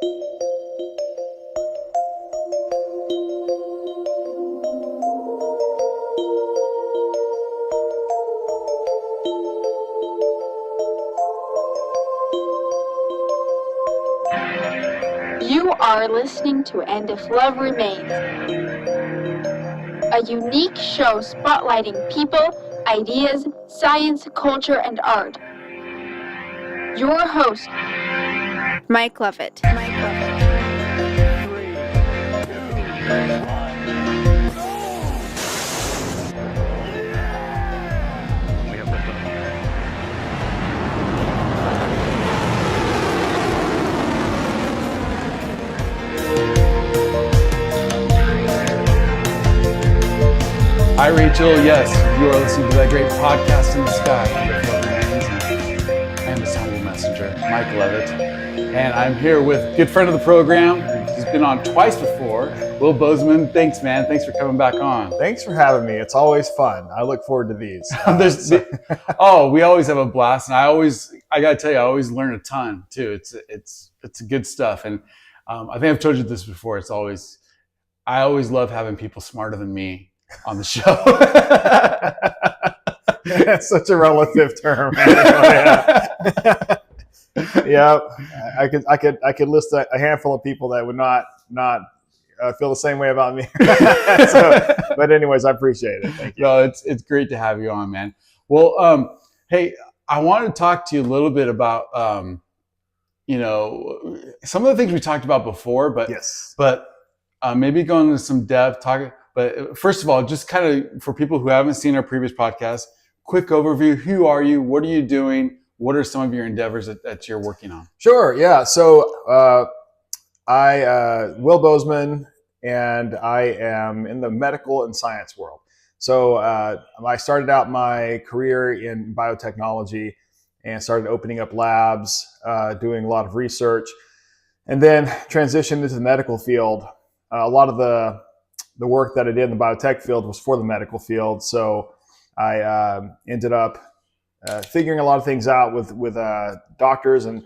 You are listening to And If Love Remains, a unique show spotlighting people, ideas, science, culture, and art. Your host, Mike Leavitt. Hi, Rachel. Yes, you are listening to that great podcast in the sky. I am the humble messenger, Mike Leavitt, and I'm here with a good friend of the program. He's been on twice before, Will Bozeman. Thanks, man. Thanks for coming back on. Thanks for having me. It's always fun. I look forward to these. We always have a blast, and I gotta tell you, I always learn a ton too. It's good stuff, and I think I've told you this before. I always love having people smarter than me on the show. That's such a relative term. Yeah, I could list a handful of people that would not feel the same way about me. But anyways, I appreciate it. Thank you. No, it's great to have you on, man. Well, hey, I wanted to talk to you a little bit about some of the things we talked about before, but yes, maybe go into some depth talking. But first of all, just kind of for people who haven't seen our previous podcast, quick overview. Who are you? What are you doing? What are some of your endeavors that you're working on? Sure. Yeah. So I Will Bozeman, and I am in the medical and science world. So I started out my career in biotechnology and started opening up labs, doing a lot of research, and then transitioned into the medical field. A lot of the work that I did in the biotech field was for the medical field. So I ended up figuring a lot of things out with doctors and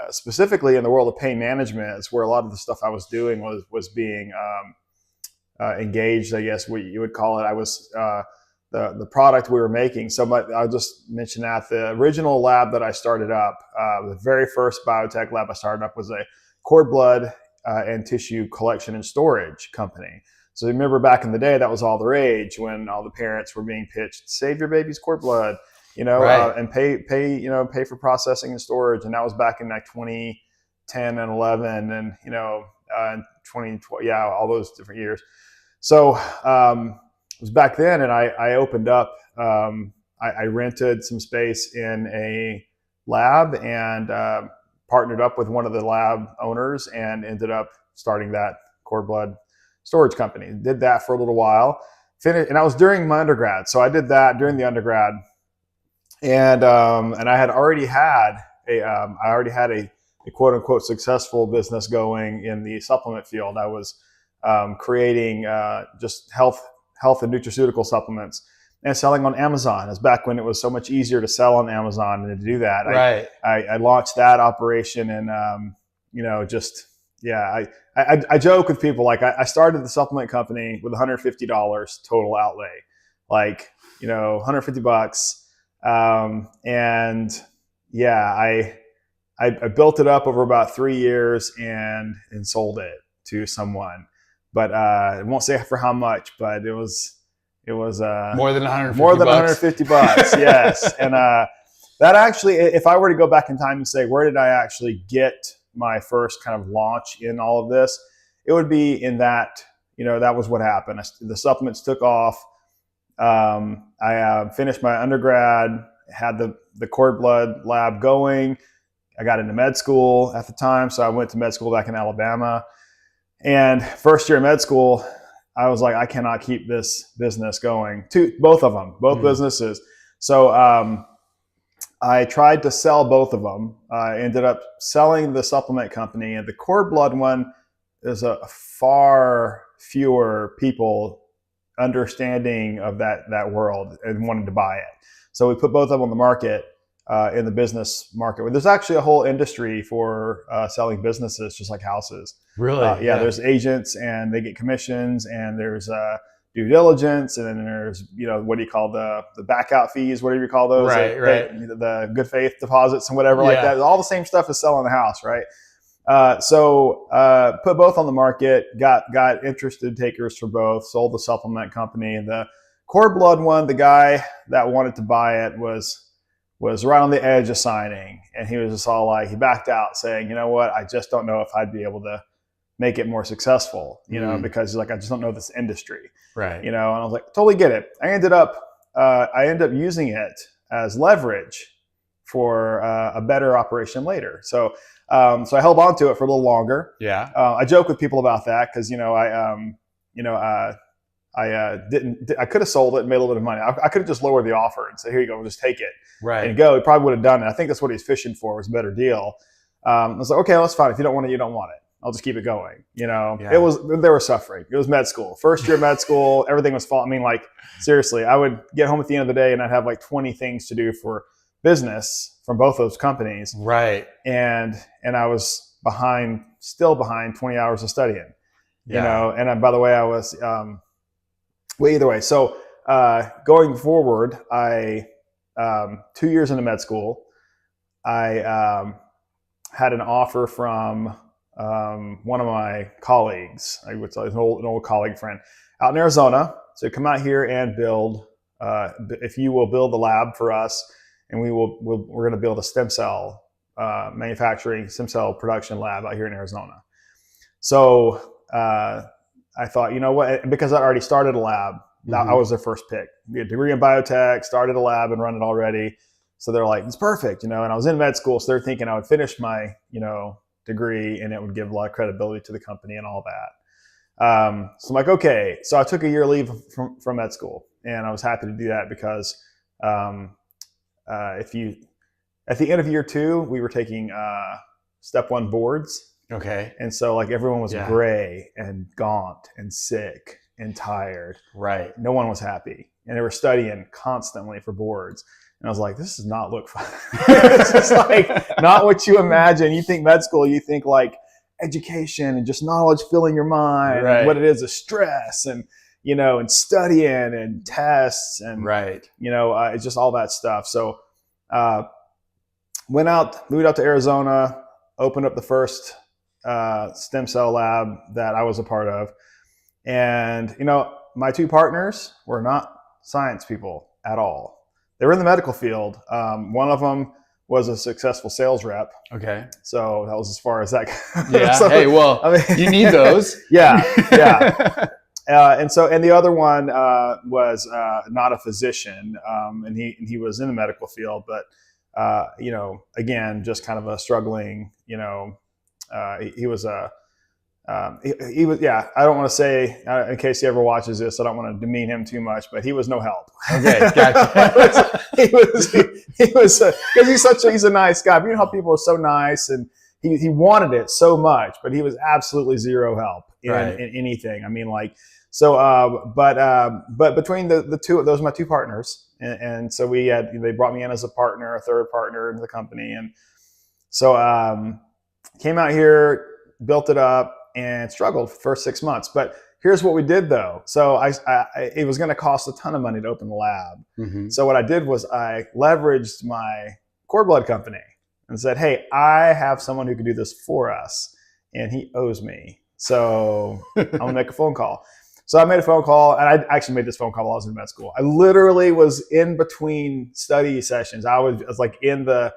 specifically in the world of pain management is where a lot of the stuff I was doing was being engaged, I guess what you would call it. I was the product we were making. So I'll just mention that the original lab that I started up, the very first biotech lab I started up was a cord blood and tissue collection and storage company. So remember back in the day, that was all the rage when all the parents were being pitched, save your baby's cord blood, Right. And pay for processing and storage. And that was back in like 2010 and 11 and, and 2012, all those different years. So it was back then, and I opened up, I rented some space in a lab and partnered up with one of the lab owners and ended up starting that cord blood storage company. Did that for a little while. Finished, and I was during my undergrad, so I did that during the undergrad, and I had already had a quote unquote successful business going in the supplement field. I was creating just health and nutraceutical supplements and selling on Amazon. It was back when it was so much easier to sell on Amazon and to do that. Right. I launched that operation and, I joke with people, like I started the supplement company with $150 total outlay, $150. I built it up over about 3 years and sold it to someone, but I won't say for how much, but it was More than $150. $150. Yes. And that actually, if I were to go back in time and say, where did I actually get my first kind of launch in all of this, it would be in that, that was what happened. The supplements took off. I finished my undergrad, had the cord blood lab going. I got into med school at the time. So I went to med school back in Alabama. And first year of med school, I was like, I cannot keep this business going. Both of them, businesses. So I tried to sell both of them. I ended up selling the supplement company, and the cord blood one is a far fewer people understanding of that world and wanted to buy it. So we put both of them on the market. in the business market. There's actually a whole industry for selling businesses, just like houses. Really? Yeah, there's agents and they get commissions, and there's due diligence, and then there's, what do you call the back out fees, whatever you call those, right. The good faith deposits and whatever like that. All the same stuff as selling a house, right? So put both on the market, got interested takers for both, sold the supplement company. And the cord blood one, the guy that wanted to buy it was right on the edge of signing. And he was just all like, he backed out saying, you know what, I just don't know if I'd be able to make it more successful, because he's like, I just don't know this industry. Right. And I was like, totally get it. I ended up using it as leverage for a better operation later. So I held on to it for a little longer. Yeah. I joke with people about that because, I could have sold it and made a little bit of money. I could have just lowered the offer and said, here you go, just take it. Right. And go. He probably would have done it. I think that's what he's fishing for, was a better deal. I was like, okay, that's fine. If you don't want it, you don't want it. I'll just keep it going. They were suffering. It was med school, first year med school. Everything was falling. I mean, like, seriously, I would get home at the end of the day and I'd have like 20 things to do for business from both those companies. Right. And I was still behind 20 hours of studying, and by the way, I was, either way. So, going forward, 2 years into med school, I, had an offer from one of my colleagues, I would say an old colleague friend out in Arizona. So come out here and build, if you will build the lab for us, and we're going to build a stem cell manufacturing, stem cell production lab out here in Arizona. So I thought, you know what, because I already started a lab, I was their first pick. We had a degree in biotech, started a lab and run it already. So they're like, it's perfect, and I was in med school, so they're thinking I would finish my, degree and it would give a lot of credibility to the company and all that. So I'm like, okay. So I took a year leave from med school, and I was happy to do that because at the end of year 2, we were taking step 1 boards. Okay. And so like everyone was gray and gaunt and sick and tired. Right. No one was happy, and they were studying constantly for boards. And I was like, this does not look fun. It's just like not what you imagine. You think med school, you think like education and just knowledge filling your mind. Right. And what it is stress and, and studying and tests and, it's just all that stuff. So moved out to Arizona, opened up the first stem cell lab that I was a part of. And, my 2 partners were not science people at all. They were in the medical field. One of them was a successful sales rep. Okay. So that was as far as that. Yeah. So, hey, well, you need those. Yeah. And the other one was not a physician, and he was in the medical field, but again, just kind of a struggling. He was a. He was, I don't want to say, in case he ever watches this, I don't want to demean him too much, but he was no help. Okay, gotcha. he was, because he's a nice guy. But you know how people are so nice, and he wanted it so much, but he was absolutely zero help in anything. I mean, like, so, but between the two, those are my 2 partners. And so they brought me in as a partner, a third partner in the company. And so, came out here, built it up, and struggled for the first 6 months. But here's what we did though. So it was going to cost a ton of money to open the lab. Mm-hmm. So what I did was I leveraged my cord blood company and said, hey, I have someone who can do this for us, and he owes me. So I'm going to make a phone call. So I made a phone call, and I actually made this phone call while I was in med school. I literally was in between study sessions. I was like in the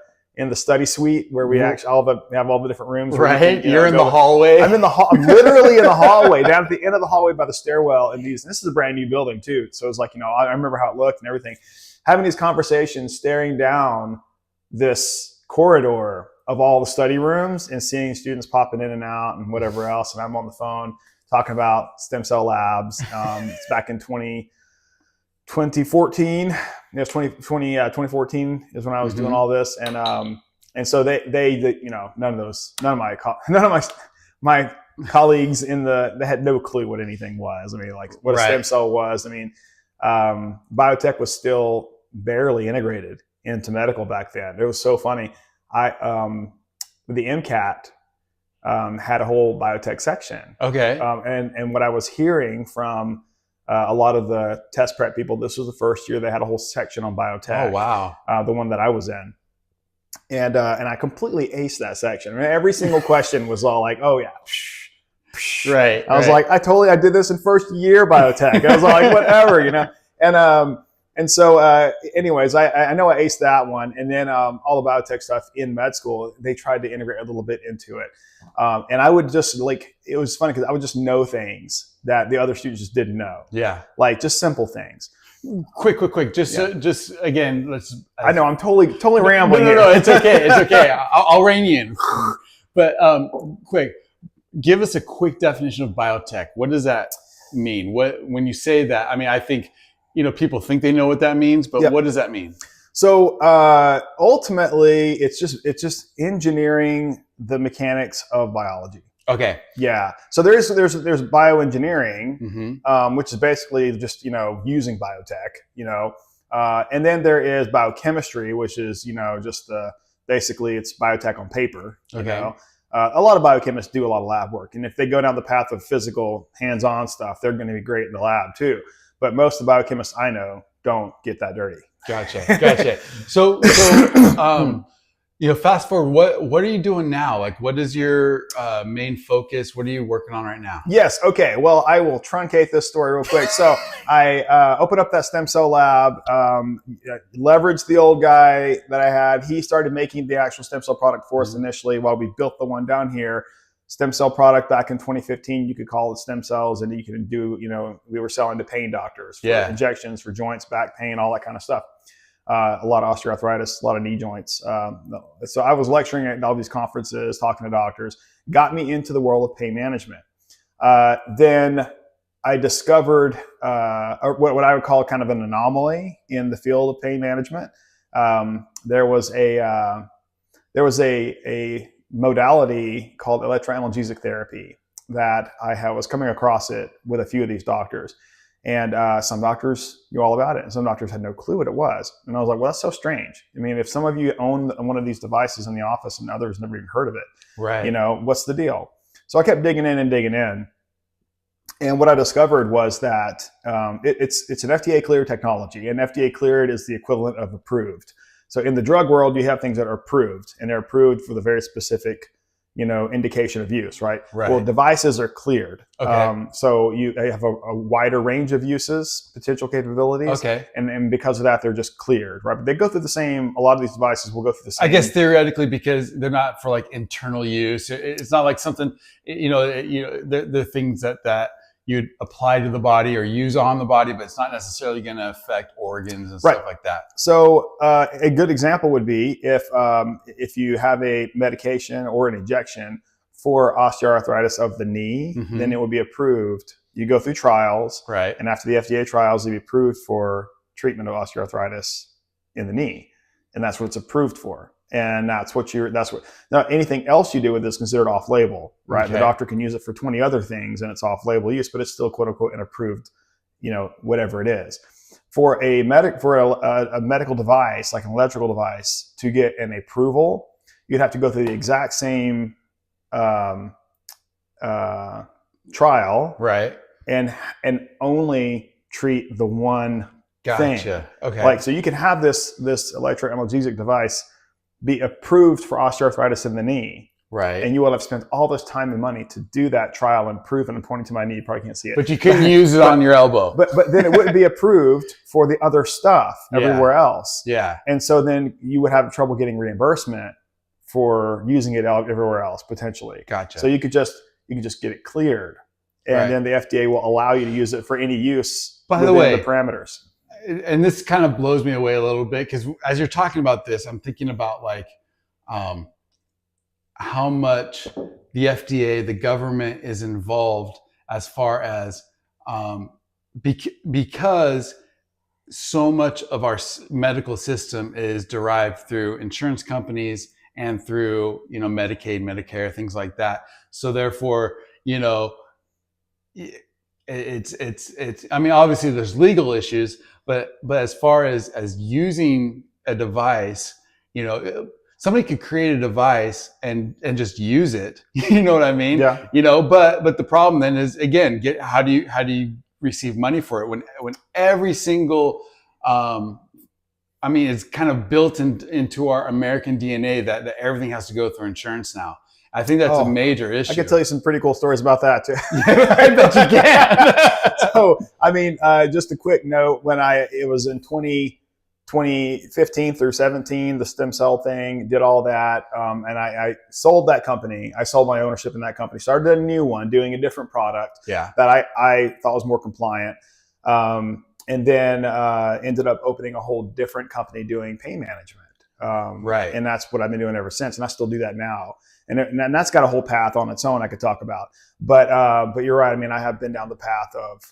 study suite where we actually have all the different rooms. Right. You're in the hallway. I'm I'm literally in the hallway, down at the end of the hallway by the stairwell. And this is a brand new building too. So it's like, I remember how it looked and everything. Having these conversations, staring down this corridor of all the study rooms and seeing students popping in and out and whatever else. And I'm on the phone talking about stem cell labs. It's back in 2014. It was 2014 is when I was doing all this, and so they none of my colleagues they had no clue what anything was. I mean, like what a stem cell was. I mean, biotech was still barely integrated into medical back then. It was so funny. The MCAT had a whole biotech section. Okay. And what I was hearing from a lot of the test prep people, this was the first year they had a whole section on biotech. Oh, wow. The one that I was in. And I completely aced that section. I mean, every single question was all like, oh yeah. Right. I was like, I did this in first year biotech. I was like, whatever, you know. And so anyways, I know I aced that one. And then all the biotech stuff in med school, they tried to integrate a little bit into it. And I would just it was funny because I would just know things that the other students just didn't know. Yeah. Like just simple things. Quick. Just again, I know I'm totally rambling. No, it's okay. It's okay. I'll rein you in. But quick, give us a quick definition of biotech. What does that mean? When you say that, I mean, I think, people think they know what that means, but What does that mean? So ultimately, it's just engineering the mechanics of biology. Okay. Yeah. So there's bioengineering, which is basically just using biotech, and then there is biochemistry, which is just basically it's biotech on paper. Okay. A lot of biochemists do a lot of lab work, and if they go down the path of physical, hands-on stuff, they're going to be great in the lab too. But most of the biochemists I know don't get that dirty. Gotcha. So fast forward, what are you doing now? Like, what is your main focus? What are you working on right now? Yes. Okay. Well, I will truncate this story real quick. So I opened up that stem cell lab, leveraged the old guy that I had. He started making the actual stem cell product for us initially while we built the one down here. Stem cell product back in 2015, you could call it stem cells, and you could do, we were selling to pain doctors for injections for joints, back pain, all that kind of stuff. A lot of osteoarthritis, a lot of knee joints. So I was lecturing at all these conferences, talking to doctors, got me into the world of pain management. Then I discovered what I would call kind of an anomaly in the field of pain management. There was a modality called Electroanalgesic Therapy that I was coming across it with a few of these doctors. And some doctors knew all about it, and some doctors had no clue what it was. And I was like, well, that's so strange. I mean, if some of you own one of these devices in the office and others never even heard of it, right? What's the deal? So I kept digging in. And what I discovered was that it's an FDA cleared technology, and FDA cleared is the equivalent of approved. So in the drug world, you have things that are approved, and they're approved for the very specific, indication of use, right? Well, devices are cleared. Okay. So you have a wider range of uses, potential capabilities. Okay. And because of that, they're just cleared, right? But they go through a lot of these devices will go through the same. I guess theoretically, because they're not for like internal use. It's not like something, the things that you'd apply to the body or use on the body, but it's not necessarily going to affect organs and stuff like that. So a good example would be if you have a medication or an injection for osteoarthritis of the knee, then it will be approved. You go through trials, right? And after the FDA trials, you'll be approved for treatment of osteoarthritis in the knee, and that's what it's approved for. And now anything else you do with this is considered off-label, right? Okay. The doctor can use it for 20 other things and it's off-label use, but it's still quote unquote an approved, whatever it is. For a medical device, like an electrical device, to get an approval, you'd have to go through the exact same trial, right? And only treat the one thing. Okay. So you can have this electroanalgesic device be approved for osteoarthritis in the knee. Right. And you will have spent all this time and money to do that trial and prove it. I'm pointing to my knee. You probably can't see it. But you couldn't use it on your elbow. But then it wouldn't be approved for the other stuff everywhere else. Yeah. And so then you would have trouble getting reimbursement for using it everywhere else, potentially. Gotcha. So you could just get it cleared. And then the FDA will allow you to use it for any use within the parameters. And this kind of blows me away a little bit, because as you're talking about this, I'm thinking about how much the FDA, the government, is involved as far as because so much of our medical system is derived through insurance companies and through Medicaid, Medicare, things like that. So therefore, it's I mean, obviously there's legal issues, but as far as using a device, somebody could create a device and just use it. You know what I mean? Yeah. But the problem then is, again, how do you receive money for it when every single it's kind of built into our American DNA that everything has to go through insurance now. I think that's a major issue. I can tell you some pretty cool stories about that too. I bet you can. So, just a quick note, it was in 2015 through 17, the stem cell thing, did all that. And I sold that company. I sold my ownership in that company, started a new one, doing a different product that I thought was more compliant. And then ended up opening a whole different company doing pain management. Right. And that's what I've been doing ever since. And I still do that now. And that's got a whole path on its own I could talk about. But you're right. I have been down the path of,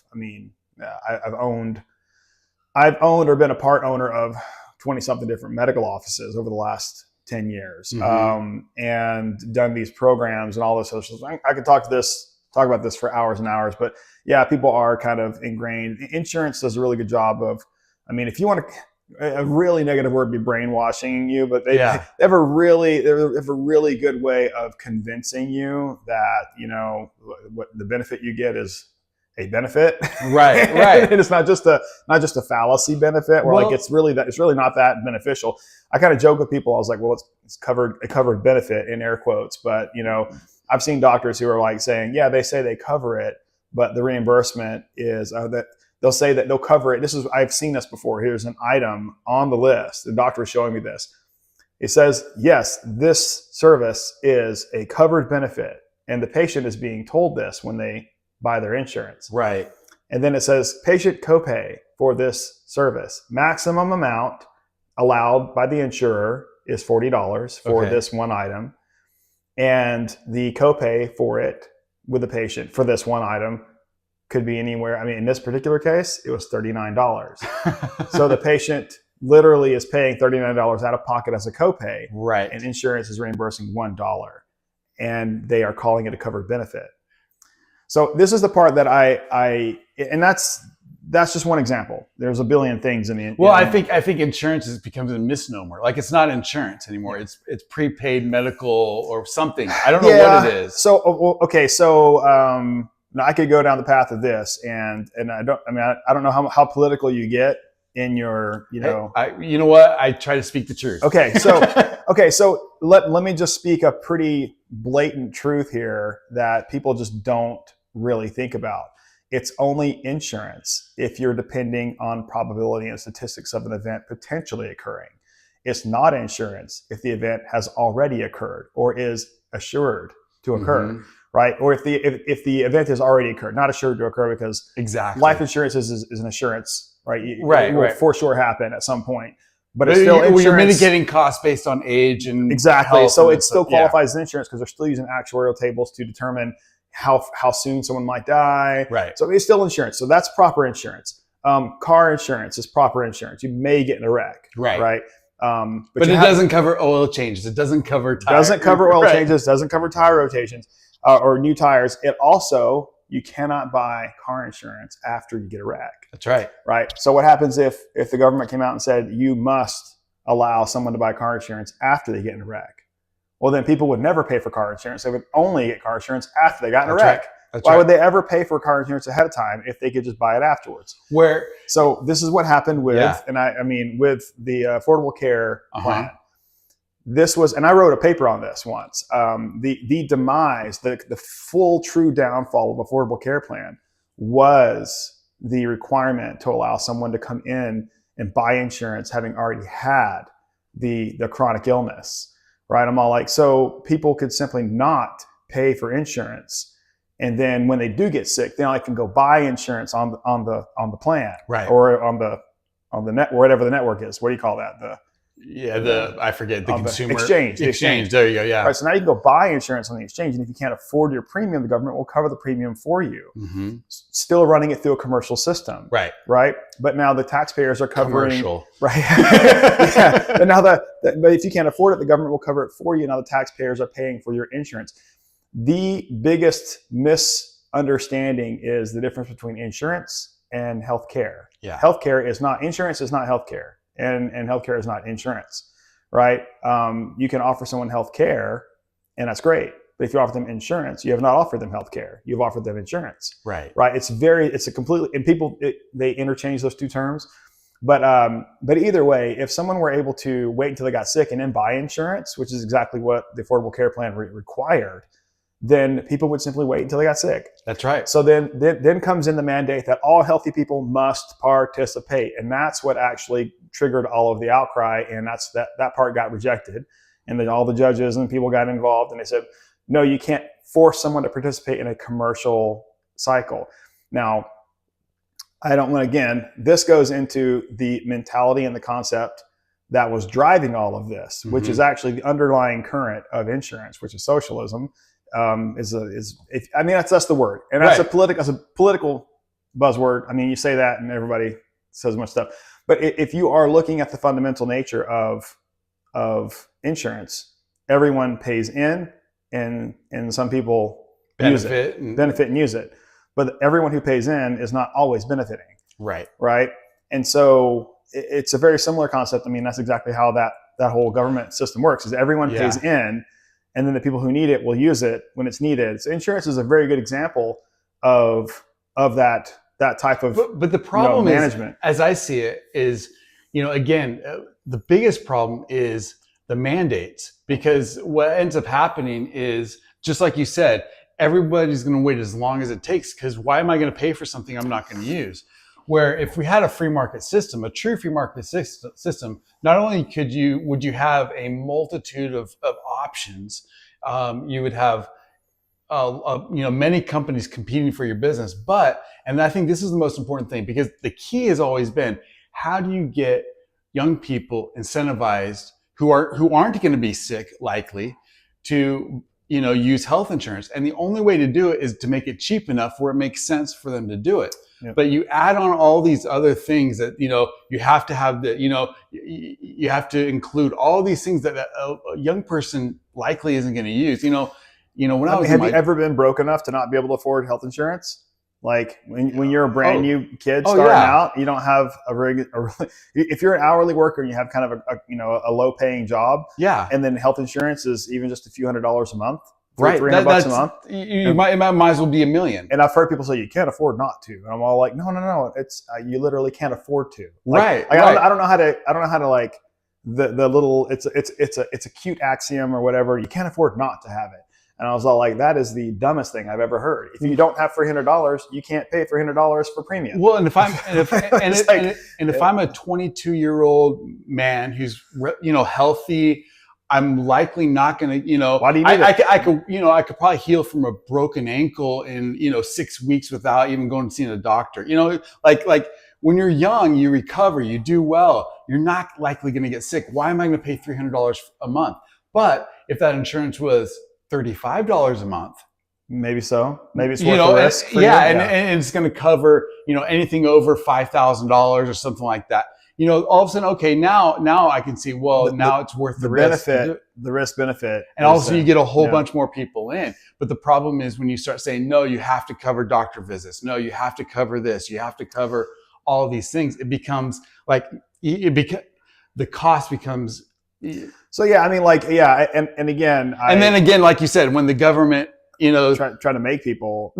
I've owned or been a part owner of 20 something different medical offices over the last 10 years, and done these programs and all this other stuff. I could talk about this for hours and hours, but yeah, people are kind of ingrained. Insurance does a really good job of, if you want to, a really negative word would be brainwashing you, but they have a really good way of convincing you that, what the benefit you get is a benefit. Right. And it's not just a fallacy benefit where it's really not that beneficial. I kind of joke with people. I was like, well, it's a covered benefit in air quotes, but I've seen doctors who are like saying, yeah, they say they cover it, but the reimbursement is that they'll say that they'll cover it. I've seen this before. Here's an item on the list. The doctor is showing me this. It says, yes, this service is a covered benefit. And the patient is being told this when they buy their insurance. Right. And then it says patient copay for this service. Maximum amount allowed by the insurer is $40 for this one item. And the copay for it with the patient for this one item could be anywhere. In this particular case, it was $39. So the patient literally is paying $39 out of pocket as a copay. Right. And insurance is reimbursing $1. And they are calling it a covered benefit. So this is the part that and that's just one example. There's a billion things in the. Well, I think insurance becomes a misnomer. Like, it's not insurance anymore. It's prepaid medical or something. I don't know what it is. So now I could go down the path of this, and I don't know how political you get in your, you know what? I try to speak the truth. Okay, so let me just speak a pretty blatant truth here that people just don't really think about. It's only insurance if you're depending on probability and statistics of an event potentially occurring. It's not insurance if the event has already occurred or is assured to occur, right? Or if the event has already occurred, not assured to occur, because life insurance is an assurance, right? It will for sure happen at some point. But it's still insurance. You're mitigating costs based on age and exactly. So it still qualifies as insurance because they're still using actuarial tables to determine how soon someone might die. Right. So it's still insurance. So that's proper insurance. Car insurance is proper insurance. You may get in a wreck. Right. But it doesn't cover oil changes. It doesn't cover tire. Doesn't cover oil changes. Doesn't cover tire rotations or new tires. It also, you cannot buy car insurance after you get a wreck. That's right. Right. So what happens if the government came out and said you must allow someone to buy car insurance after they get in a wreck? Well, then people would never pay for car insurance. They would only get car insurance after they got in a wreck. Why would they ever pay for car insurance ahead of time if they could just buy it afterwards? So this is what happened with, with the Affordable Care Plan. This was, and I wrote a paper on this once. The demise, the full true downfall of Affordable Care Plan was the requirement to allow someone to come in and buy insurance having already had the chronic illness. Right. I'm all like, so people could simply not pay for insurance. And then when they do get sick, then I can go buy insurance on the plan. Right. Or on the net, whatever the network is. What do you call that? I forget, the consumer exchange. The exchange. There you go. Yeah. Right. So now you can go buy insurance on the exchange. And if you can't afford your premium, the government will cover the premium for you. Still running it through a commercial system. Right. But now the taxpayers are covering commercial. Right. But now but if you can't afford it, the government will cover it for you. Now the taxpayers are paying for your insurance. The biggest misunderstanding is the difference between insurance and healthcare. Yeah. Insurance is not healthcare. and healthcare is not insurance, right? You can offer someone healthcare, and that's great. But if you offer them insurance, you have not offered them healthcare. You've offered them insurance, Right. right? It's a completely, and people they interchange those two terms. But either way, if someone were able to wait until they got sick and then buy insurance, which is exactly what the Affordable Care Plan required, then people would simply wait until they got sick. That's right. So then comes in the mandate that all healthy people must participate, and that's what actually triggered all of the outcry. And that's that part got rejected, and then all the judges and people got involved, and they said, no, you can't force someone to participate in a commercial cycle. Now, I don't want, again, this goes into the mentality and the concept that was driving all of this, mm-hmm. which is actually the underlying current of insurance, which is socialism. That's the word, and that's right. That's a political buzzword. I mean, you say that and everybody says much stuff, but if you are looking at the fundamental nature of insurance, everyone pays in, and some people benefit and use it, but everyone who pays in is not always benefiting. Right. And so it's a very similar concept. I mean, that's exactly how that whole government system works, is everyone pays in, and then the people who need it will use it when it's needed. So insurance is a very good example of that type of but the problem management. Is, as I see it, is, again, the biggest problem is the mandates, because what ends up happening is, just like you said, everybody's going to wait as long as it takes, because why am I going to pay for something I'm not going to use? Where if we had a free market system, a true free market system, not only would you have a multitude of options, you would have many companies competing for your business. And I think this is the most important thing, because the key has always been, how do you get young people incentivized who aren't going to be sick, likely, to use health insurance? And the only way to do it is to make it cheap enough where it makes sense for them to do it. Yep. But you add on all these other things that, you have to have you have to include all these things that a young person likely isn't going to use. When I was have you ever been broke enough to not be able to afford health insurance? Like when you're a brand new kid starting out, you don't have if you're an hourly worker and you have kind of a low paying job, and then health insurance is even just a few $100s a month, right? $300 a month. It might as well be $1 million. And I've heard people say you can't afford not to, and I'm all like, no, it's you literally can't afford to. Like, right. I don't know how to like the little it's a cute axiom or whatever. You can't afford not to have it. And I was all like, that is the dumbest thing I've ever heard. If you don't have $300, you can't pay $300 for premium. Well, and if I'm a 22-year-old man who's healthy, I'm likely not going to, why do you need it? I could probably heal from a broken ankle in 6 weeks without even going and seeing a doctor. Like when you're young, you recover, you do well. You're not likely going to get sick. Why am I going to pay $300 a month? But if that insurance was $35 a month, maybe so. Maybe it's worth the risk. And it's going to cover anything over $5,000 or something like that. All of a sudden, okay, now I can see. Well, now it's worth the risk. The risk benefit, and also you get a whole bunch more people in. But the problem is when you start saying, no, you have to cover doctor visits. No, you have to cover this. You have to cover all these things. It becomes like the cost becomes. So and again, then again, like you said, when the government, try to make people,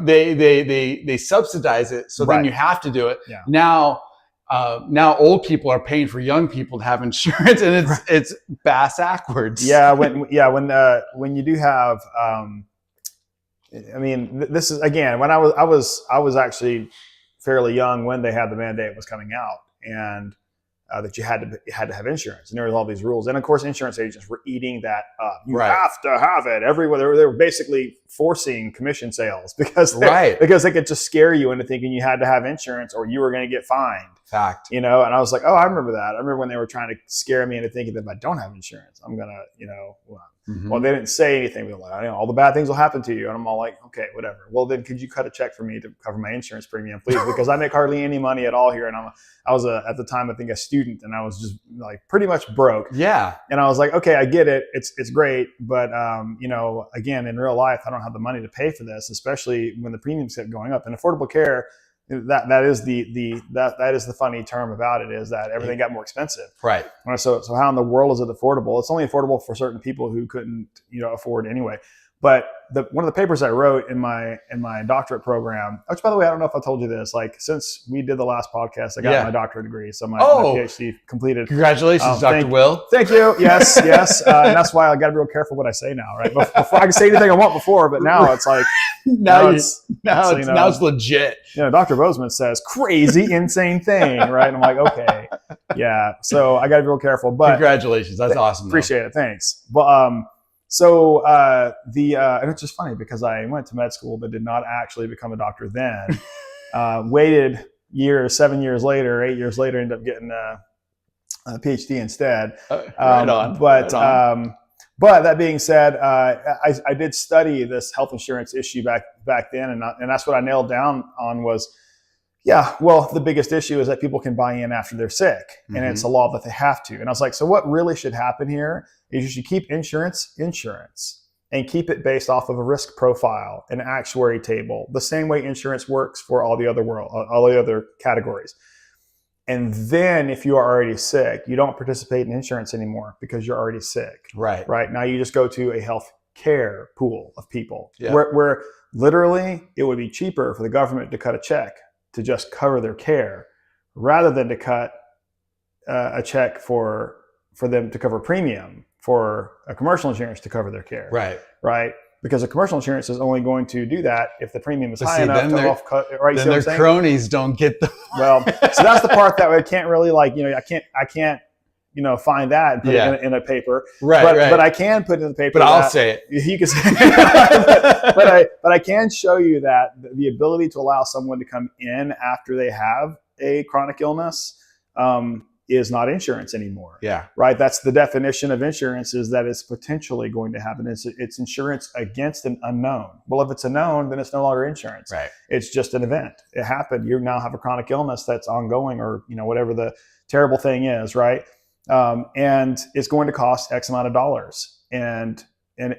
they subsidize it, so then you have to do it. Yeah. Now old people are paying for young people to have insurance, and it's bass backwards. Yeah, when you do have, this is again when I was actually fairly young when they had the mandate was coming out, and that you had to have insurance, and there was all these rules, and of course insurance agents were eating that up. You have to have it everywhere. They were basically forcing commission sales because they could just scare you into thinking you had to have insurance or you were going to get fined. Fact. And I was like, oh, I remember that. I remember when they were trying to scare me into thinking that if I don't have insurance, I'm gonna, well, they didn't say anything. They were like, all the bad things will happen to you. And I'm all like, okay, whatever. Well, then could you cut a check for me to cover my insurance premium, please? Because I make hardly any money at all here. And I was at the time, I think, a student, and I was just like pretty much broke. Yeah. And I was like, okay, I get it. It's great. But, again, in real life, I don't have the money to pay for this, especially when the premiums kept going up. And affordable care, that is the funny term about it, is that everything got more expensive. Right. So how in the world is it affordable? It's only affordable for certain people who couldn't, afford anyway. But one of the papers I wrote in my doctorate program, which, by the way, I don't know if I told you this, like, since we did the last podcast, I got my doctorate degree. So my PhD completed. Congratulations, Dr. Will. Thank you. Yes. And that's why I got to be real careful what I say now, right? Before I can say anything I want before, but now it's like, now it's legit. Dr. Bozeman says crazy, insane thing, right? And I'm like, okay, yeah. So I got to be real careful, but congratulations. That's awesome. Appreciate it. Thanks. But, and it's just funny because I went to med school but did not actually become a doctor then. Waited 7 years later, 8 years later, ended up getting a PhD instead. But that being said, I did study this health insurance issue back then, and that's what I nailed down on was, the biggest issue is that people can buy in after they're sick, and it's a law that they have to. And I was like, so what really should happen here is you should keep insurance, and keep it based off of a risk profile, an actuary table, the same way insurance works for all the other categories. And then if you are already sick, you don't participate in insurance anymore because you're already sick. Right. Right. Now you just go to a health care pool of people where literally it would be cheaper for the government to cut a check to just cover their care rather than to cut a check for them to cover premium for a commercial insurance to cover their care. Right. Because a commercial insurance is only going to do that if the premium is high enough to off-cut. Right. Then their cronies don't get the. Well, so that's the part that I can't really I can't find that and put it in a paper. Right. But I can put it in the paper. But I'll say it. You can say it. but I can show you that the ability to allow someone to come in after they have a chronic illness is not insurance anymore. Yeah. Right. That's the definition of insurance, is that it's potentially going to happen. It's insurance against an unknown. Well, if it's a known, then it's no longer insurance. Right. It's just an event. It happened. You now have a chronic illness that's ongoing, or, whatever the terrible thing is. Right. And it's going to cost X amount of dollars. And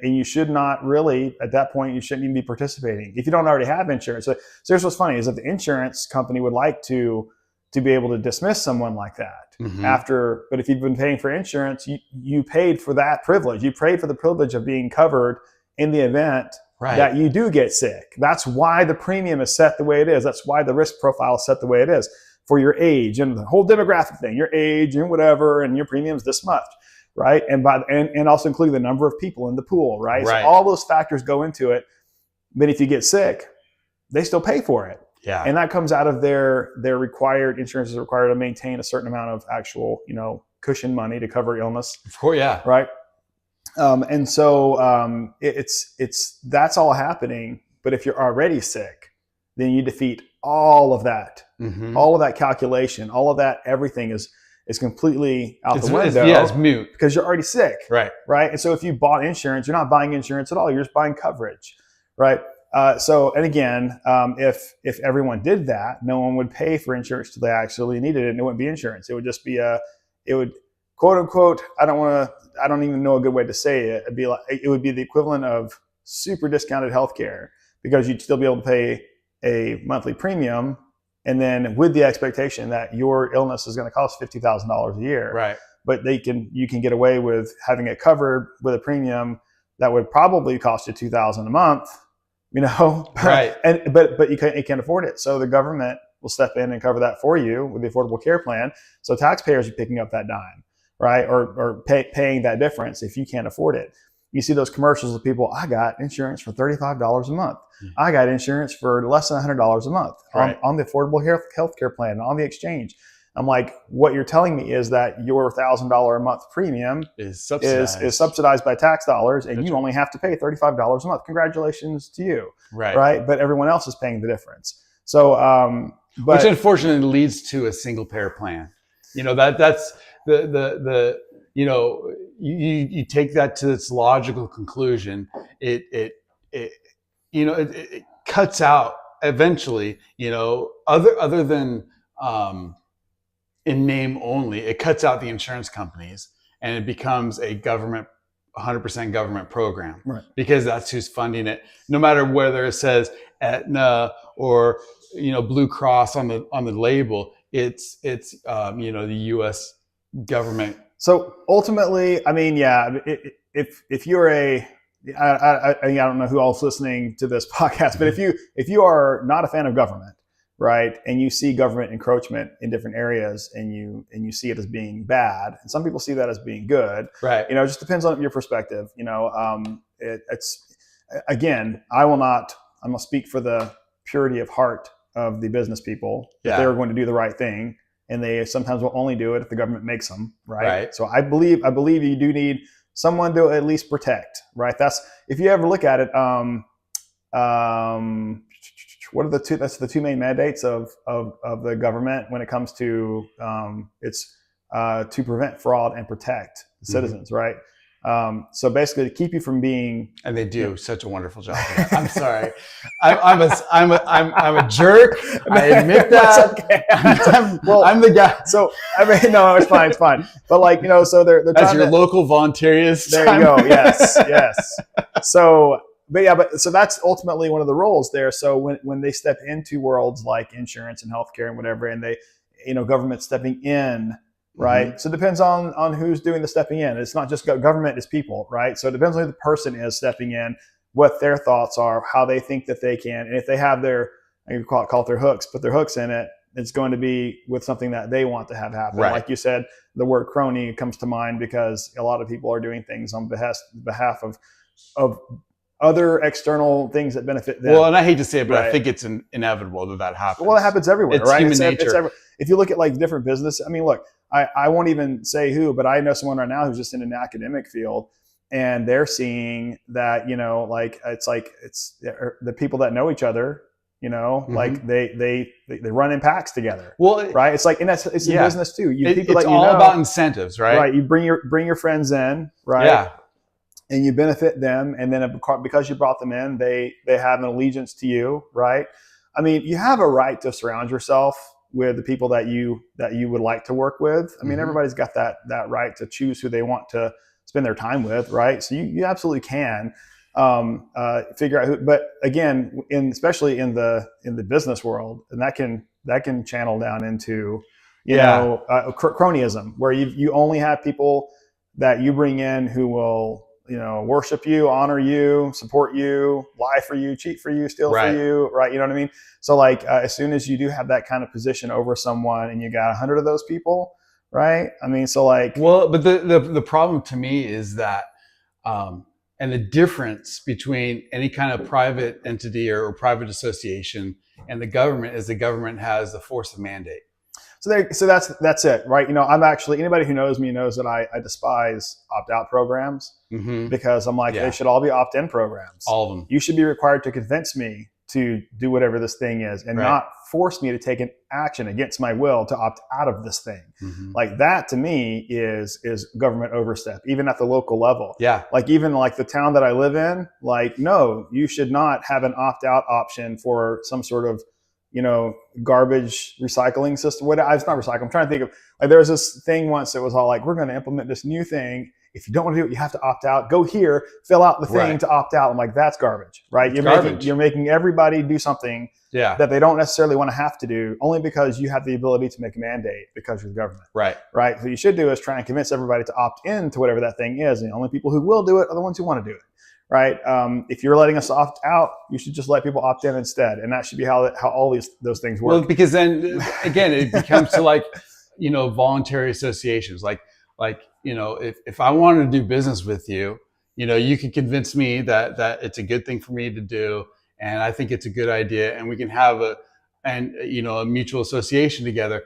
you should not really, at that point, you shouldn't even be participating if you don't already have insurance. So here's what's funny is that the insurance company would like to be able to dismiss someone like that after, but if you've been paying for insurance, you paid for that privilege. You paid for the privilege of being covered in the event that you do get sick. That's why the premium is set the way it is. That's why the risk profile is set the way it is for your age and the whole demographic thing, your age and whatever, and your premium's this much, right? And also including the number of people in the pool, right? So all those factors go into it. But if you get sick, they still pay for it. Yeah. And that comes out of their required, insurance is required to maintain a certain amount of actual, cushion money to cover illness. Of course, yeah. Right. And so it's that's all happening. But if you're already sick, then you defeat all of that, all of that calculation, all of that, everything is completely out the window. It's mute. Because you're already sick. Right. Right. And so if you bought insurance, you're not buying insurance at all. You're just buying coverage. Right. And again, if everyone did that, no one would pay for insurance till they actually needed it, and it wouldn't be insurance. It would just be it would, quote unquote, I don't even know a good way to say it. It would be the equivalent of super discounted healthcare, because you'd still be able to pay a monthly premium, and then with the expectation that your illness is going to cost $50,000 a year. Right. But you can get away with having it covered with a premium that would probably cost you $2,000 a month. Right. But you can't afford it. So the government will step in and cover that for you with the Affordable Care Plan. So taxpayers are picking up that dime, right? Or paying that difference if you can't afford it. You see those commercials of people, I got insurance for $35 a month. I got insurance for less than $100 a month on the Affordable Health Care Plan, on the exchange. I'm like, what you're telling me is that your $1,000 a month premium is subsidized by tax dollars, and you only have to pay $35 a month. Congratulations to you, right? But everyone else is paying the difference. So, which unfortunately leads to a single payer plan. That's the you take that to its logical conclusion. It cuts out eventually. Other than in name only, it cuts out the insurance companies, and it becomes a 100% government program, right? Because that's who's funding it. No matter whether it says Aetna or Blue Cross on the label. It's the U.S. government. So ultimately, I mean, yeah, if you're I don't know who else listening to this podcast, but if you are not a fan of government, right, and you see government encroachment in different areas, and you see it as being bad, and some people see that as being good, right? It just depends on your perspective. It's again, I'm gonna speak for the purity of heart of the business people. That they are going to do the right thing, and they sometimes will only do it if the government makes them, right? So I believe you do need someone to at least protect, right? That's, if you ever look at it, what are that's the two main mandates of the government when it comes to it's to prevent fraud and protect the citizens, right? So basically to keep you from being, and they do such a wonderful job. I'm sorry, I'm a jerk. I admit that. Okay. I'm the guy. So I mean, no, it's fine. But so they're as trying your to, local voluntarist. There you go. Yes. So that's ultimately one of the roles there. So when they step into worlds like insurance and healthcare and whatever, and they, government stepping in. Right. So it depends on who's doing the stepping in. It's not just government, it's people, right? So it depends on who the person is stepping in, what their thoughts are, how they think that they can. And if they have you call it their hooks, put their hooks in it, it's going to be with something that they want to have happen. Right. Like you said, the word crony comes to mind because a lot of people are doing things on behalf of other external things that benefit them. Well, and I hate to say it, but right. I think it's inevitable that happens. Well, it happens everywhere, it's right? Human nature. If you look at like different business, I mean, look, I won't even say who, but I know someone right now who's just in an academic field, and they're seeing that, it's the people that know each other, like they run in packs together. Well, right. It's like, and it's in business too. It's all about incentives, right? Right. You bring your friends in, right? Yeah. And you benefit them. And then because you brought them in, they have an allegiance to you, right? I mean, you have a right to surround yourself with the people that you would like to work with. I mean, everybody's got that right to choose who they want to spend their time with, right? So you absolutely can figure out who. But again, especially in the business world, and that can channel down into cronyism, where you only have people that you bring in who will worship you, honor you, support you, lie for you, cheat for you, steal for you, right? You know what I mean? So like, as soon as you do have that kind of position over someone and you got 100 of those people, right? I mean, so like... Well, but the problem to me is that, and the difference between any kind of private entity or private association and the government is the government has the force of mandate. So that's it, right? I'm actually, anybody who knows me knows that I despise opt-out programs because I'm like, they should all be opt-in programs. All of them. You should be required to convince me to do whatever this thing is and not force me to take an action against my will to opt out of this thing. Like that to me is government overstep, even at the local level. Yeah. Like even like the town that I live in, like, no, you should not have an opt-out option for some sort of garbage recycling system. It's not recycle. I'm trying to think of, like, there was this thing once that was all like, we're going to implement this new thing. If you don't want to do it, you have to opt out. Go here, fill out the thing to opt out. I'm like, that's garbage, right? You're making everybody do something that they don't necessarily want to have to do, only because you have the ability to make a mandate because you're the government. Right. So what you should do is try and convince everybody to opt in to whatever that thing is. And the only people who will do it are the ones who want to do it. Right. If you're letting us opt out, you should just let people opt in instead. And that should be how all those things work. Well, because then again, it becomes to like, voluntary associations. Like, if I wanted to do business with you, you can convince me that it's a good thing for me to do. And I think it's a good idea. And we can have a mutual association together.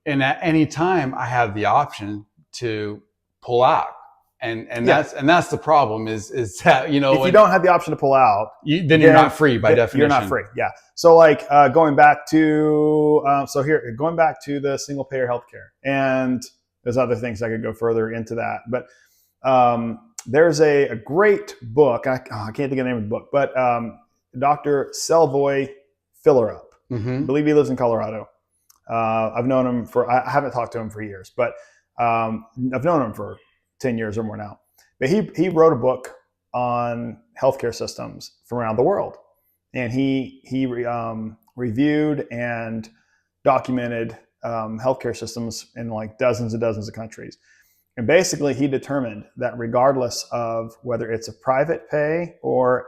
And at any time I have the option to pull out. And that's the problem is that, if you don't have the option to pull out, then you're not free by definition. You're not free. Yeah. So like going back to the single payer healthcare, and there's other things I could go further into that, but there's a great book. I can't think of the name of the book, but Dr. Selvoy Fillerup. I believe he lives in Colorado. I've known him I haven't talked to him for years, but I've known him for 10 years or more now. But he wrote a book on healthcare systems from around the world. and he reviewed and documented healthcare systems in like dozens and dozens of countries. And basically, he determined that regardless of whether it's a private pay or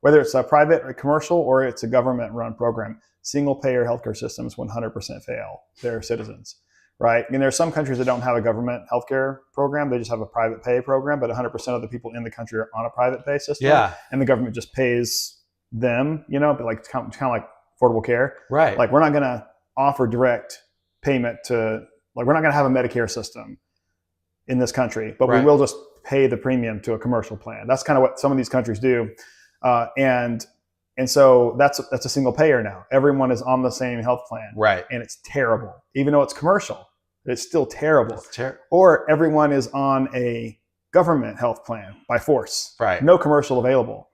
whether it's a private or commercial or it's a government-run program, single-payer healthcare systems 100% fail their citizens, right? And there are some countries that don't have a government healthcare program; they just have a private pay program. But 100% of the people in the country are on a private pay system, and the government just pays them, but like kind of like Affordable Care, right? Like we're not going to offer direct payment to, like we're not going to have a Medicare system in this country, but we will just pay the premium to a commercial plan. That's kind of what some of these countries do. And so that's a single payer now. Everyone is on the same health plan. Right. And it's terrible. Even though it's commercial, it's still terrible. Or everyone is on a government health plan by force. Right. No commercial available.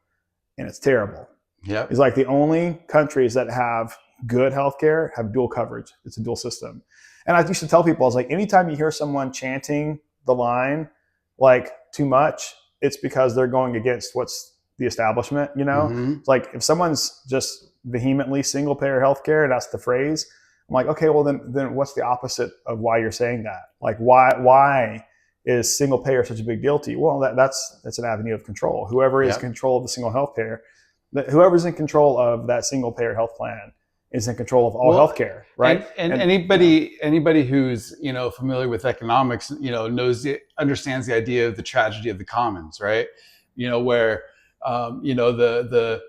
And it's terrible. Yep. It's like the only countries that have good healthcare have dual coverage. It's a dual system. And I used to tell people, I was like, anytime you hear someone chanting the line like too much, it's because they're going against what's the establishment, It's like if someone's just vehemently single payer healthcare, that's the phrase, I'm like, okay, well then what's the opposite of why you're saying that? Like why is single payer such a big deal to you? Well, that's an avenue of control. Whoever is in control of the single health payer, whoever's in control of that single payer health plan is in control of all healthcare, right? And anybody who's familiar with economics, understands the idea of the tragedy of the commons, right? Where the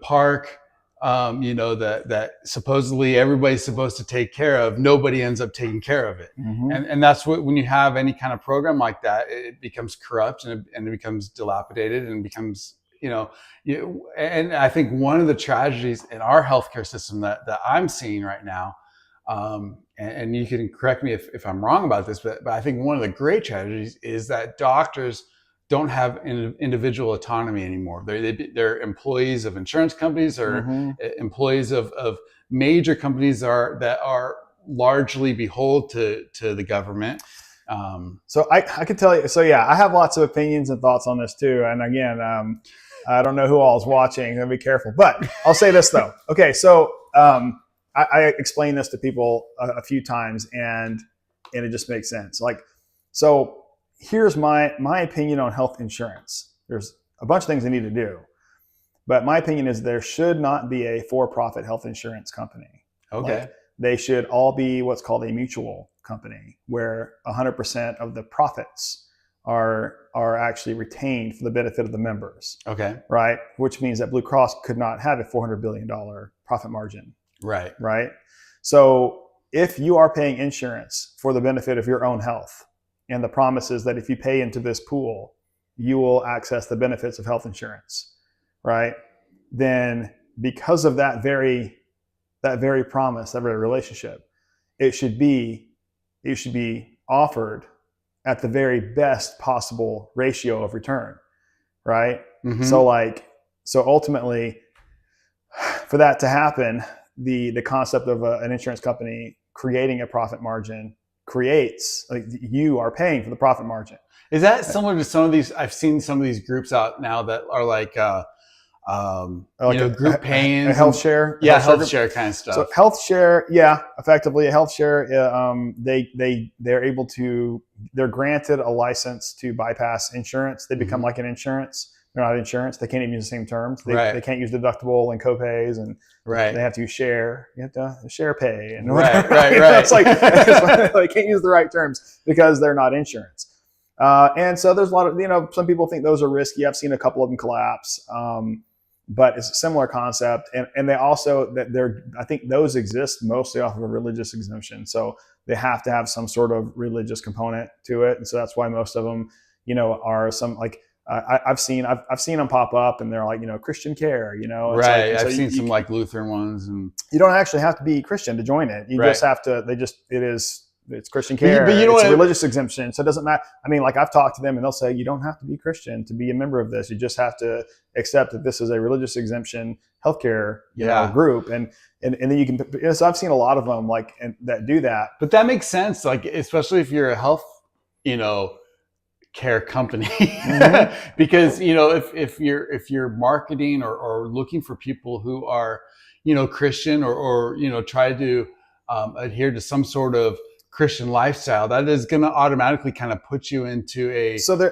park, that supposedly everybody's supposed to take care of, nobody ends up taking care of it, and that's what, when you have any kind of program like that, it becomes corrupt and it becomes dilapidated and becomes. And I think one of the tragedies in our healthcare system that I'm seeing right now, and you can correct me if I'm wrong about this, but I think one of the great tragedies is that doctors don't have individual autonomy anymore. They're employees of insurance companies or employees of major companies that are largely beholden to the government. So I could tell you. So yeah, I have lots of opinions and thoughts on this too. And again, I don't know who all is watching. So be careful. But I'll say this though. Okay, so I explained this to people a few times, and it just makes sense. Like, so here's my opinion on health insurance. There's a bunch of things they need to do, but my opinion is there should not be a for-profit health insurance company. Okay. Like, they should all be what's called a mutual company, where 100% of the profits are actually retained for the benefit of the members. Okay. Right? Which means that Blue Cross could not have a $400 billion profit margin. Right. Right? So if you are paying insurance for the benefit of your own health, and the promise is that if you pay into this pool, you will access the benefits of health insurance, right? Then because of that very promise, that very relationship, it should be offered at the very best possible ratio of return, right? So ultimately, for that to happen, the concept of an insurance company creating a profit margin creates, like, you are paying for the profit margin. Is that similar to some of these? I've seen some of these groups out now that are like group paying, a health share, health share kind of stuff. So health share, effectively a health share. They're granted a license to bypass insurance. They become like an insurance. They're not insurance. They can't even use the same terms. They can't use deductible and copays, and they have to use share. You have to share pay and whatever. Right. It's like they can't use the right terms because they're not insurance. And so there's a lot of, some people think those are risky. I've seen a couple of them collapse. But it's a similar concept. And they also, I think those exist mostly off of a religious exemption. So they have to have some sort of religious component to it. And so that's why most of them, are some, like, I've seen them pop up, and they're like, Christian care, Right. I've seen some like Lutheran ones, and you don't actually have to be Christian to join it. You just have to, it's Christian care. But it's a religious exemption. So it doesn't matter. I mean, like, I've talked to them and they'll say, you don't have to be Christian to be a member of this. You just have to accept that this is a religious exemption healthcare group. And then you can, so I've seen a lot of them that do that. But that makes sense. Like, especially if you're a health, care company. Mhm. Because, if you're marketing or looking for people who are, Christian or try to adhere to some sort of Christian lifestyle, that is going to automatically kind of put you into a. So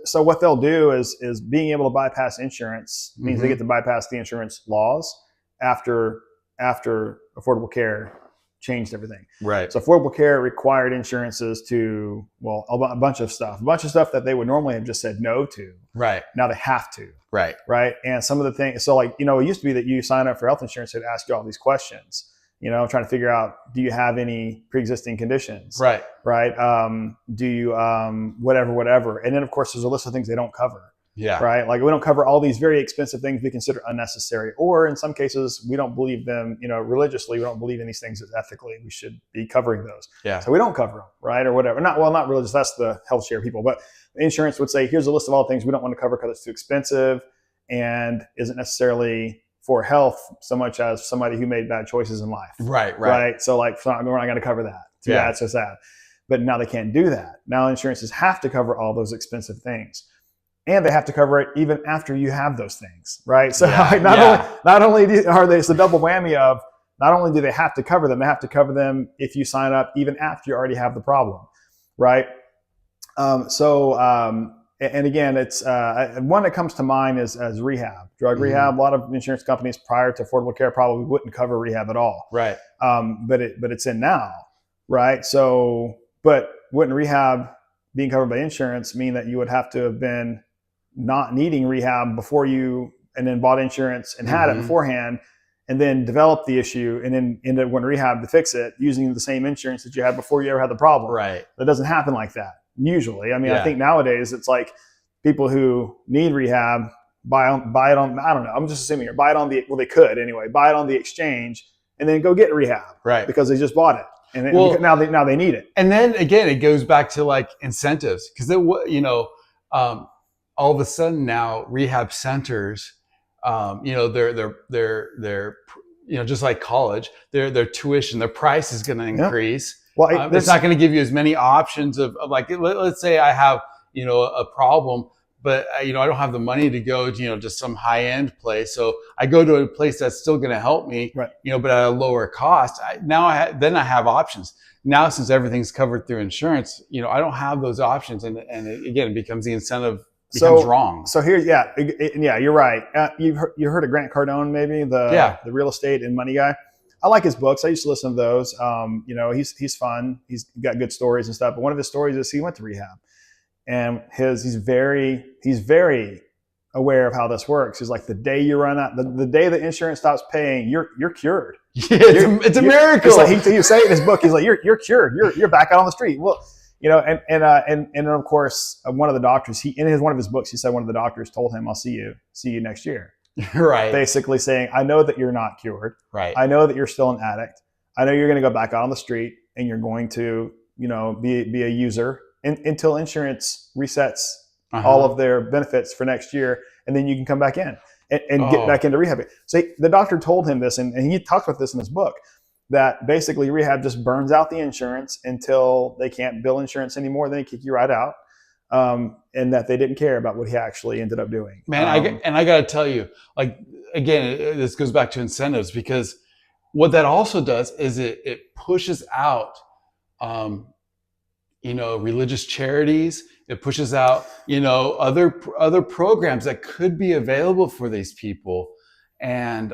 so what they'll do is being able to bypass insurance means they get to bypass the insurance laws after Affordable Care changed everything. Right. So Affordable Care required insurances to, a bunch of stuff that they would normally have just said no to. Right. Now they have to. Right. Right. And some of the things, so it used to be that you sign up for health insurance, it'd ask you all these questions, trying to figure out, do you have any pre-existing conditions? Right. Right. Do you, whatever. And then of course there's a list of things they don't cover. Yeah. Right. Like we don't cover all these very expensive things we consider unnecessary, or in some cases we don't believe them, religiously, we don't believe in these things as ethically we should be covering those. Yeah. So we don't cover them. Right. Or whatever. Not religious. That's the health share people, but insurance would say, here's a list of all the things we don't want to cover because it's too expensive and isn't necessarily for health so much as somebody who made bad choices in life. Right. So we're not going to cover that. Too bad, so sad. But now they can't do that. Now insurances have to cover all those expensive things. And they have to cover it even after you have those things, right? So not only are they, it's a double whammy of, not only do they have to cover them, they have to cover them if you sign up even after you already have the problem, right? And again, it's one that comes to mind is as rehab, drug rehab. A lot of insurance companies prior to Affordable Care probably wouldn't cover rehab at all, right? But it's in now, right? So, but wouldn't rehab being covered by insurance mean that you would have to have been not needing rehab before you, and then bought insurance and had it beforehand, and then developed the issue and then ended up going to rehab to fix it using the same insurance that you had before you ever had the problem? Right. That doesn't happen like that usually. I mean, I think nowadays it's like people who need rehab buy it on, I don't know, I'm just assuming here, buy it on they could anyway, buy it on the exchange and then go get rehab. Right. Because they just bought it. And now they need it. And then again, it goes back to like incentives, because all of a sudden now rehab centers, they're just like college, their tuition, their price is going to increase. Well, it's not going to give you as many options of like, let's say I have, a problem, but I don't have the money to go to, just some high end place. So I go to a place that's still going to help me, right, but at a lower cost. Then I have options. Now, since everything's covered through insurance, I don't have those options. And again, it becomes the incentive becomes wrong. So here, you're right. You heard of Grant Cardone, maybe the real estate and money guy. I like his books. I used to listen to those. He's fun. He's got good stories and stuff. But one of his stories is he went to rehab, and he's very aware of how this works. He's like, the day you run out, the day the insurance stops paying, you're cured. Yeah, it's a miracle. It's like he say in his book, he's like, you're cured. You're back out on the street. Well, and of course, one of the doctors, one of his books, he said one of the doctors told him, I'll see you next year. Right. Basically saying, I know that you're not cured. Right. I know that you're still an addict. I know you're going to go back out on the street and you're going to, be a user until insurance resets all of their benefits for next year. And then you can come back in and get back into rehab. So the doctor told him this, and he talks about this in his book, that basically rehab just burns out the insurance until they can't bill insurance anymore. Then they kick you right out. And that they didn't care about what he actually ended up doing. Man, I got to tell you, like, again, this goes back to incentives, because what that also does is it pushes out, religious charities. It pushes out, other programs that could be available for these people. And,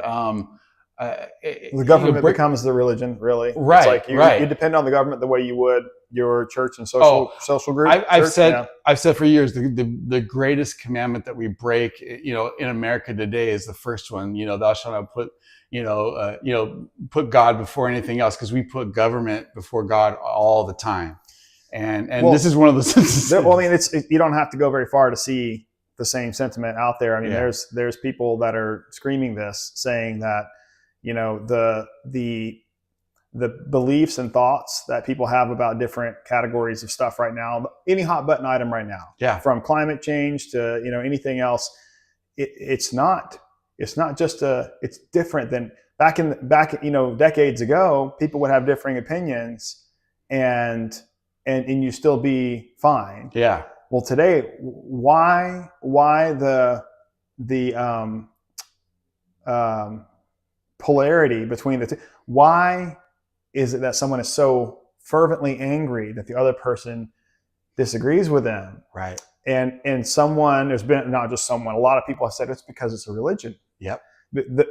the government becomes the religion, really. Right. It's like you depend on the government the way you would your church and social group. I've said for years, the greatest commandment that we break, in America today is the first one. Thou shalt not put God before anything else, because we put government before God all the time. And this is one of those instances. Well, I mean, you don't have to go very far to see the same sentiment out there. I mean, there's people that are screaming this, saying that, the beliefs and thoughts that people have about different categories of stuff right now, any hot button item right now, from climate change to, anything else, it's not just it's different than back decades ago. People would have differing opinions, and and you still be fine. Yeah. Well, today, why the polarity between the two? Why is it that someone is so fervently angry that the other person disagrees with them? Right. And someone, there's been, not just someone, a lot of people have said it's because it's a religion. Yep.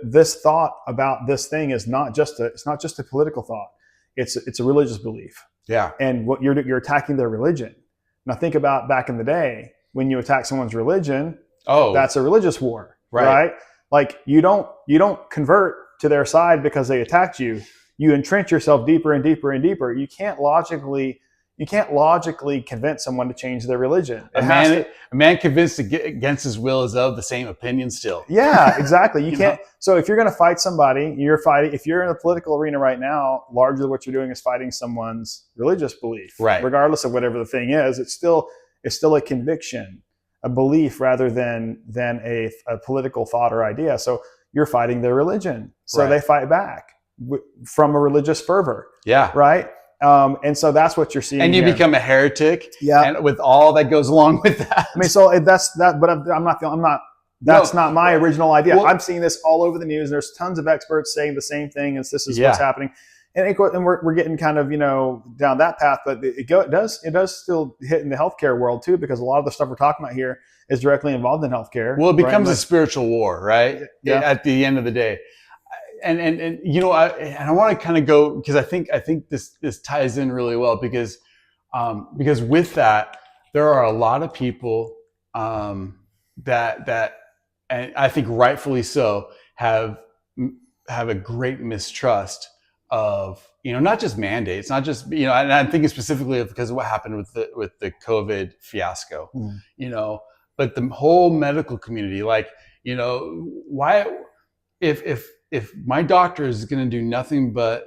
This thought about this thing is it's not just a political thought. It's a religious belief. Yeah. And what you're attacking their religion. Now think about back in the day when you attack someone's religion. Oh, that's a religious war, right? Right? Like you don't convert to their side because they attacked you. You entrench yourself deeper and deeper and deeper. You can't logically convince someone to change their religion. A man convinced against his will is of the same opinion still. Yeah, exactly. You can't. So if you're going to fight somebody, if you're in a political arena right now, largely what you're doing is fighting someone's religious belief. Right. Regardless of whatever the thing is, it's still a conviction, a belief rather than a political thought or idea. So you're fighting their religion. So they fight back from a religious fervor. Yeah. Right. And so that's what you're seeing. And you become a heretic. Yeah. And with all that goes along with that. I mean, so that's that, but I'm not, that's not my original idea. Well, I'm seeing this all over the news. There's tons of experts saying the same thing as this is what's happening. And we're getting kind of, down that path, but it does still hit in the healthcare world too, because a lot of the stuff we're talking about here is directly involved in healthcare. Well, it becomes a spiritual war, right? Yeah. At the end of the day. And I want to kind of go, because I think this ties in really well, because with that there are a lot of people that and I think rightfully so have a great mistrust of not just mandates, not just and I'm thinking specifically because of what happened with the COVID fiasco, but the whole medical community, like why if my doctor is going to do nothing but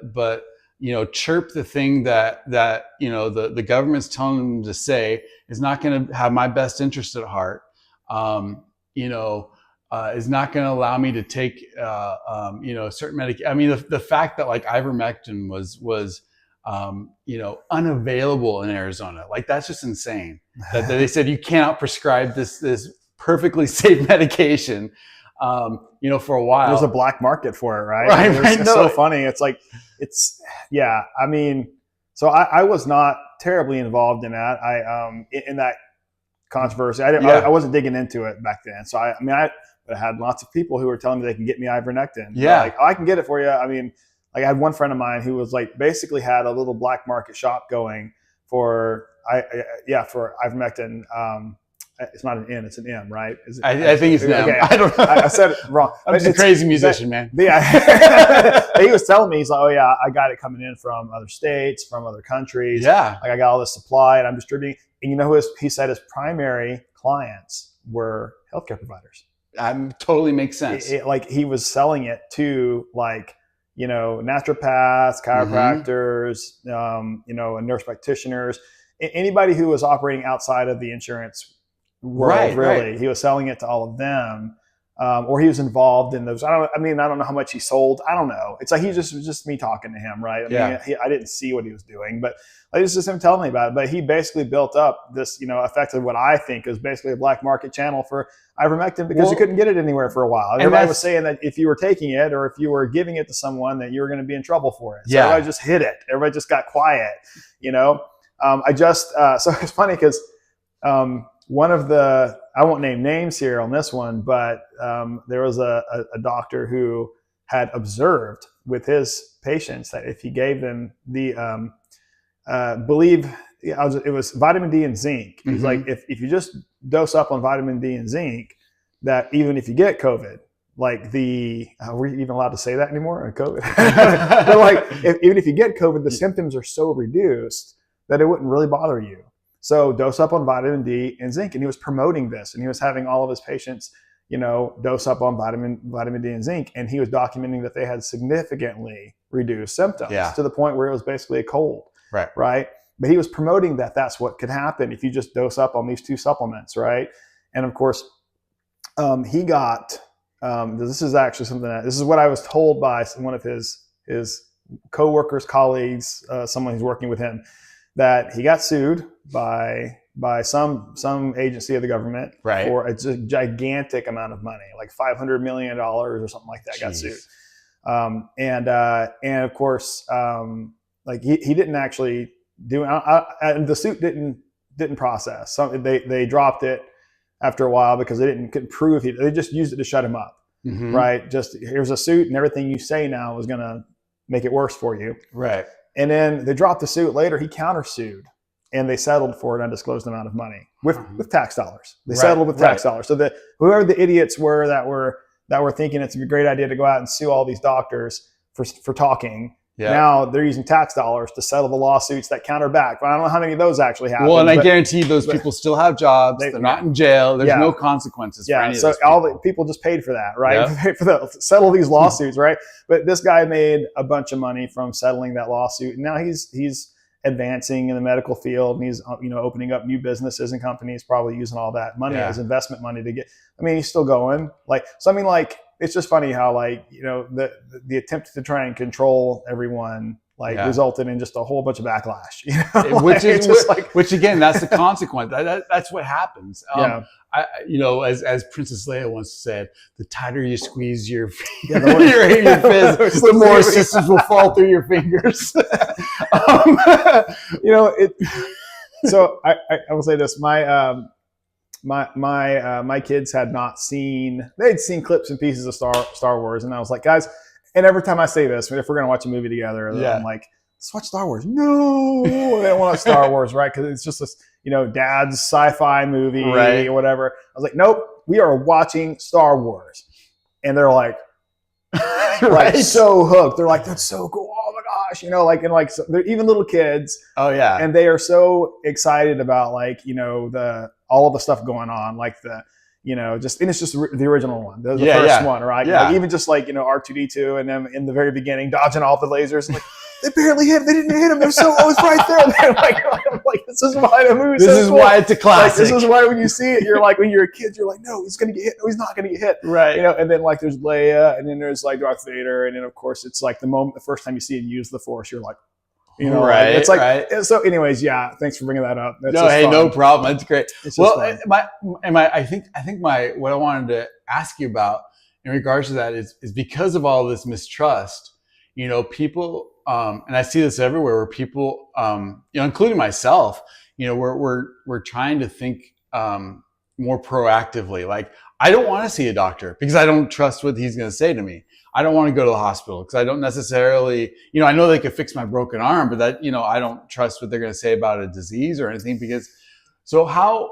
chirp the thing that the government's telling them to say, is not going to have my best interest at heart, is not going to allow me to take certain medication. I mean, the fact that like ivermectin was unavailable in Arizona, like that's just insane. that they said you cannot prescribe this perfectly safe medication. For a while. There's a black market for it, right? Right. It's so funny. It's like, I mean, so I was not terribly involved in that. In that controversy, I wasn't digging into it back then. So I had lots of people who were telling me they can get me ivermectin. Yeah. Like, I can get it for you. I mean, like I had one friend of mine who was like, basically had a little black market shop going for ivermectin. It's not an N, it's an M, right? I think it's an M. Okay, I don't know. I said it wrong. I'm just a crazy musician, man. Yeah. He was telling me, he's like, oh yeah, I got it coming in from other states, from other countries. Yeah. Like I got all this supply and I'm distributing. And who he said his primary clients were healthcare providers. Totally makes sense. Like he was selling it to like, naturopaths, chiropractors, nurse practitioners, anybody who was operating outside of the insurance world, really. Right. He was selling it to all of them, or he was involved in those. I don't know how much he sold. I don't know. It's like he was just me talking to him, right? I didn't see what he was doing, but it was just him telling me about it. But he basically built up this, effectively what I think is basically a black market channel for ivermectin because you couldn't get it anywhere for a while. And everybody was saying that if you were taking it or if you were giving it to someone, that you were going to be in trouble for it. So everybody just hid it. Everybody just got quiet, so it's funny because one of I won't name names here on this one, but there was a doctor who had observed with his patients that if he gave them it was vitamin D and zinc. He's like, if you just dose up on vitamin D and zinc, that even if you get COVID, like are we even allowed to say that anymore? COVID? But like, even if you get COVID, the symptoms are so reduced that it wouldn't really bother you. So dose up on vitamin D and zinc. And he was promoting this, and he was having all of his patients, dose up on vitamin D and zinc. And he was documenting that they had significantly reduced symptoms to the point where it was basically a cold. Right. But he was promoting that that's what could happen if you just dose up on these two supplements. Right. And of course, he got, this is actually this is what I was told by one of his coworkers, colleagues, someone who's working with him. that he got sued by some agency of the government for a gigantic amount of money, like $500 million or something like that. Got sued. And of course, like he didn't actually do, the suit didn't process. So they dropped it after a while because they couldn't prove they just used it to shut him up. Right. Just here's a suit and everything you say now is going to make it worse for you. Right. And then they dropped the suit later. He countersued and they settled for an undisclosed amount of money with tax dollars. They settled with tax dollars. So that whoever the idiots were that were thinking it's a great idea to go out and sue all these doctors for talking. Yeah. Now they're using tax dollars to settle the lawsuits that counter back. But I don't know how many of those actually happen. Well, and I guarantee those people still have jobs. They're not in jail. There's no consequences for any of those people. All the people just paid for that, right? Settle these lawsuits, right? But this guy made a bunch of money from settling that lawsuit. And now he's advancing in the medical field, and he's opening up new businesses and companies, probably using all that money as investment money to get. I mean, he's still going. It's just funny how the attempt to try and control everyone resulted in just a whole bunch of backlash. Which again, that's the consequence. That's what happens. As Princess Leia once said, the tighter you squeeze your fist, the more systems will fall through your fingers. So I will say this: my kids had not seen. They'd seen clips and pieces of Star Wars, and I was like, guys. And every time I say this, if we're gonna watch a movie together, I'm like, let's watch Star Wars. No, they don't want Star Wars, right? Because it's just this, dad's sci-fi movie or whatever. I was like, nope, we are watching Star Wars, and they're like, so hooked. They're like, that's so cool. Oh my gosh, so they're even little kids. Oh yeah, and they are so excited about all of the stuff going on, and it's just the original one, the first one, right? Yeah. Even just R2D2 and them in the very beginning dodging all the lasers. Like, they barely hit him. They didn't hit him. They're so always right there. They're like, this is why the movie's This is cool. Why it's a classic. This is why when you see it, you're like, when you're a kid, you're like, no, he's going to get hit. No, he's not going to get hit. Right. And then there's Leia, and then there's Darth Vader. And then of course it's the first time you see him use the Force, you're like, it's like, so anyways, thanks for bringing that up. That's no problem. That's great. Well, I think what I wanted to ask you about in regards to that is because of all this mistrust, people, and I see this everywhere where people, including myself, we're trying to think, more proactively. Like, I don't want to see a doctor because I don't trust what he's going to say to me. I don't want to go to the hospital because I don't necessarily, I know they could fix my broken arm, but that, I don't trust what they're going to say about a disease or anything so how,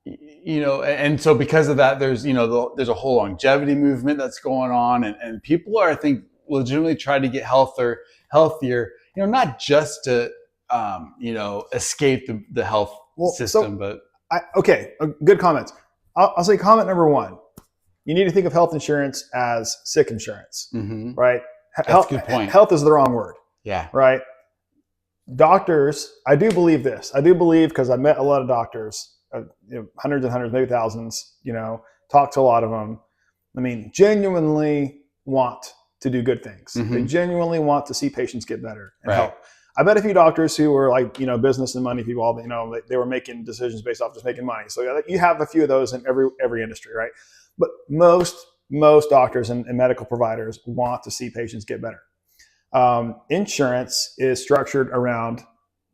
and so because of that, there's, there's a whole longevity movement that's going on and people are, I think, legitimately trying to get healthier, not just to, escape the health system, but. Good comments. I'll say comment number one. You need to think of health insurance as sick insurance, right? That's a good point. Health is the wrong word. Yeah. Right? Doctors, I do believe this. I do believe, because I met a lot of doctors, hundreds and hundreds, maybe thousands, talked to a lot of them. I mean, genuinely want to do good things. They genuinely want to see patients get better and help. I bet a few doctors who were business and money people, they were making decisions based off just making money. So you have a few of those in every industry, right? But most doctors and medical providers want to see patients get better. Insurance is structured around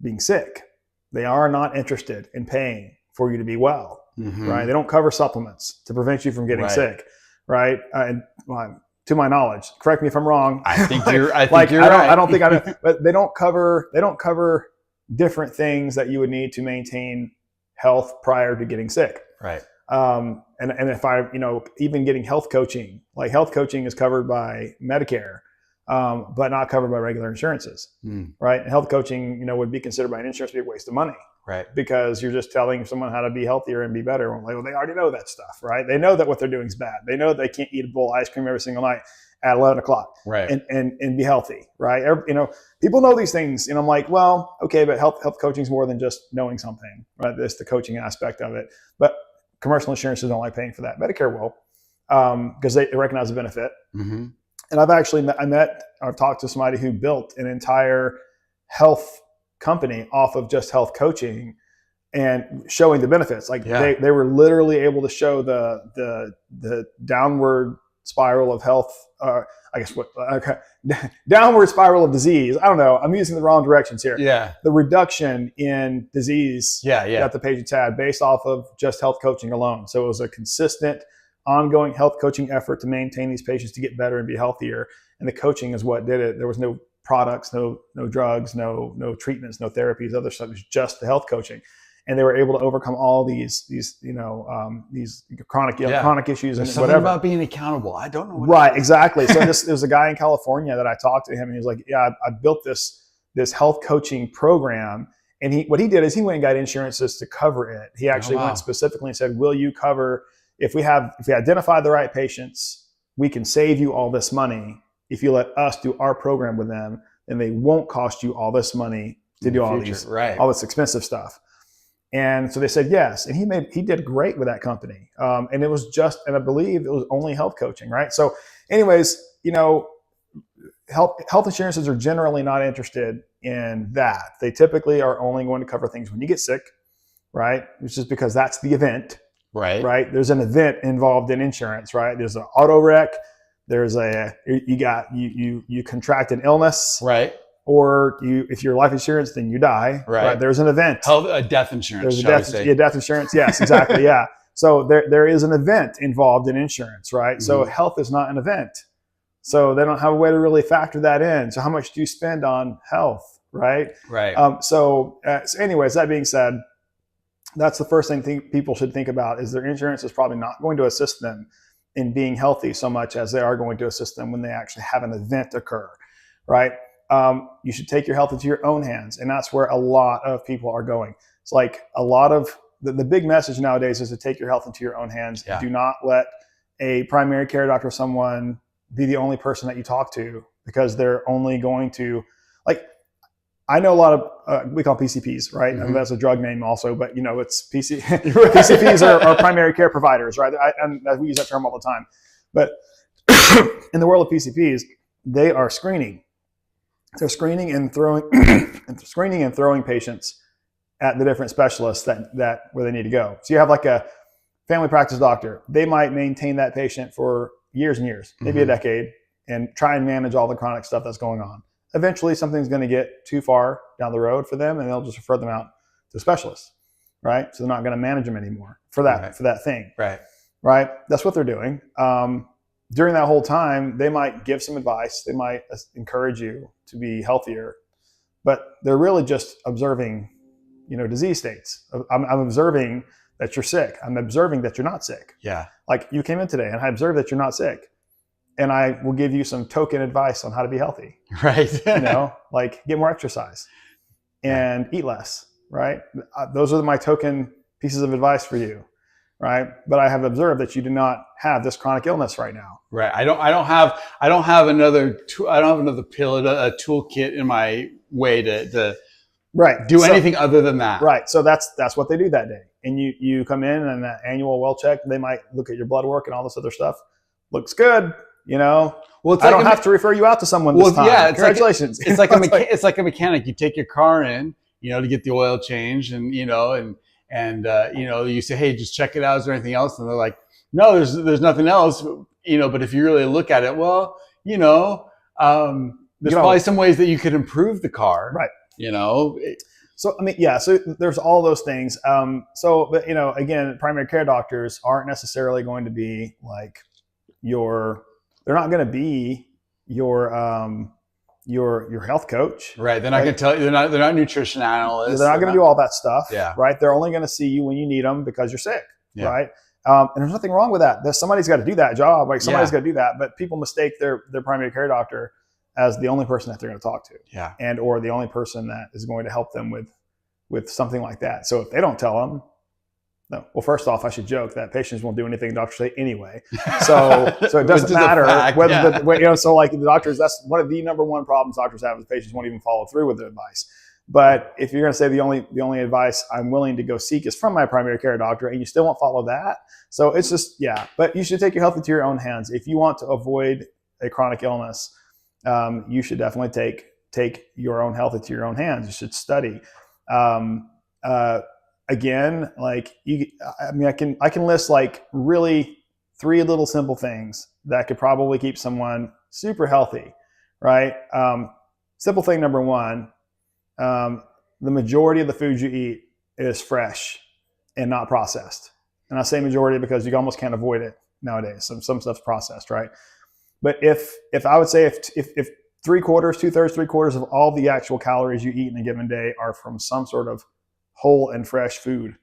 being sick. They are not interested in paying for you to be well, right? They don't cover supplements to prevent you from getting sick, right? To my knowledge, correct me if I'm wrong. I think you're right. I don't think but they don't cover different things that you would need to maintain health prior to getting sick. Right. And if even getting health coaching is covered by Medicare, but not covered by regular insurances, right? And health coaching, would be considered by an insurance to be a waste of money, right? Because you're just telling someone how to be healthier and be better. Well, they already know that stuff, right? They know that what they're doing is bad. They know they can't eat a bowl of ice cream every single night at 11 o'clock, right? And be healthy, right? People know these things, and I'm like, well, okay, but health coaching is more than just knowing something, right? There's the coaching aspect of it, but commercial insurances don't like paying for that. Medicare will, because they recognize the benefit. And I've talked to somebody who built an entire health company off of just health coaching and showing the benefits. Like they were literally able to show the downward spiral of health, downward spiral of disease. I don't know. I'm using the wrong directions here. Yeah. The reduction in disease that the patients had based off of just health coaching alone. So it was a consistent, ongoing health coaching effort to maintain these patients to get better and be healthier. And the coaching is what did it. There was no products, no drugs, no treatments, no therapies, other stuff. It was just the health coaching. And they were able to overcome all these chronic issues. There's and something whatever. About being accountable. I don't know. Right, exactly. So there's a guy in California that I talked to him, and he was like, "Yeah, I built this health coaching program." And what he did is he went and got insurances to cover it. He actually went specifically and said, "Will you cover if we identify the right patients, we can save you all this money if you let us do our program with them, and they won't cost you all this money to do all this expensive stuff." And so they said yes, and he did great with that company. And it was and I believe it was only health coaching, right? So, anyways, health insurances are generally not interested in that. They typically are only going to cover things when you get sick, right? It's just because that's the event, right? There's an event involved in insurance, right? There's an auto wreck. There's you contract an illness, right? Or if you're life insurance, then you die. Right. There's an event. Death insurance. There's death insurance. Yes, exactly. Yeah. So there is an event involved in insurance, right? Mm-hmm. So health is not an event. So they don't have a way to really factor that in. So how much do you spend on health, right? Right. So anyways, that being said, that's the first thing people should think about is their insurance is probably not going to assist them in being healthy so much as they are going to assist them when they actually have an event occur, right? You should take your health into your own hands. And that's where a lot of people are going. It's like a lot of the big message nowadays is to take your health into your own hands. Yeah. Do not let a primary care doctor or someone be the only person that you talk to because they're only going to, like, I know a lot of, we call PCPs, right? Mm-hmm. And that's a drug name also, but it's PCPs are primary care providers, right? And we use that term all the time. But in the world of PCPs, they are screening. They're screening and throwing patients at the different specialists that where they need to go. So you have like a family practice doctor. They might maintain that patient for years and years, maybe a decade, and try and manage all the chronic stuff that's going on. Eventually, something's going to get too far down the road for them, and they'll just refer them out to specialists, right? So they're not going to manage them anymore for that thing, right? That's what they're doing. During that whole time, they might give some advice. They might encourage you to be healthier, but they're really just observing, disease states. I'm observing that you're sick. I'm observing that you're not sick. Yeah. Like you came in today and I observed that you're not sick, and I will give you some token advice on how to be healthy. Right. Like get more exercise and eat less. Right. Those are my token pieces of advice for you. Right. But I have observed that you do not have this chronic illness right now. Right. I don't have another pill, a toolkit in my way to do anything other than that. Right. So that's what they do that day. And you come in and that annual well check, they might look at your blood work and all this other stuff. Looks good. Well, I don't have to refer you out to someone this time. Yeah, congratulations. It's like a mechanic. You take your car in, to get the oil changed, and you say, hey, just check it out. Is there anything else? And they're like, no, there's nothing else. But if you really look at it, well, there's probably some ways that you could improve the car, right? So so there's all those things. But again, primary care doctors aren't necessarily going to be like they're not going to be your health coach. Right. They're not going to tell you, they're not nutrition analysts. They're not going to do all that stuff. Yeah. Right. They're only going to see you when you need them because you're sick. Yeah. Right. And there's nothing wrong with that. Somebody's got to do that job. Like somebody's got to do that, but people mistake their primary care doctor as the only person that they're going to talk to. Yeah. And, or the only person that is going to help them with something like that. So if they don't tell them, no. Well, first off, I should joke that patients won't do anything doctors say anyway. So it doesn't matter whether so like the doctors, that's one of the number one problems doctors have is patients won't even follow through with their advice. But if you're going to say the only advice I'm willing to go seek is from my primary care doctor, and you still won't follow that, so it's just But you should take your health into your own hands if you want to avoid a chronic illness. You should definitely take take your own health into your own hands. You should study. Again, like I can list like really 3 little simple things that could probably keep someone super healthy, right? Simple thing number 1, the majority of the food you eat is fresh and not processed. And I say majority because you almost can't avoid it nowadays. Some stuff's processed, right? But if I would say if 3/4, 2/3, 3/4 of all the actual calories you eat in a given day are from some sort of whole and fresh food.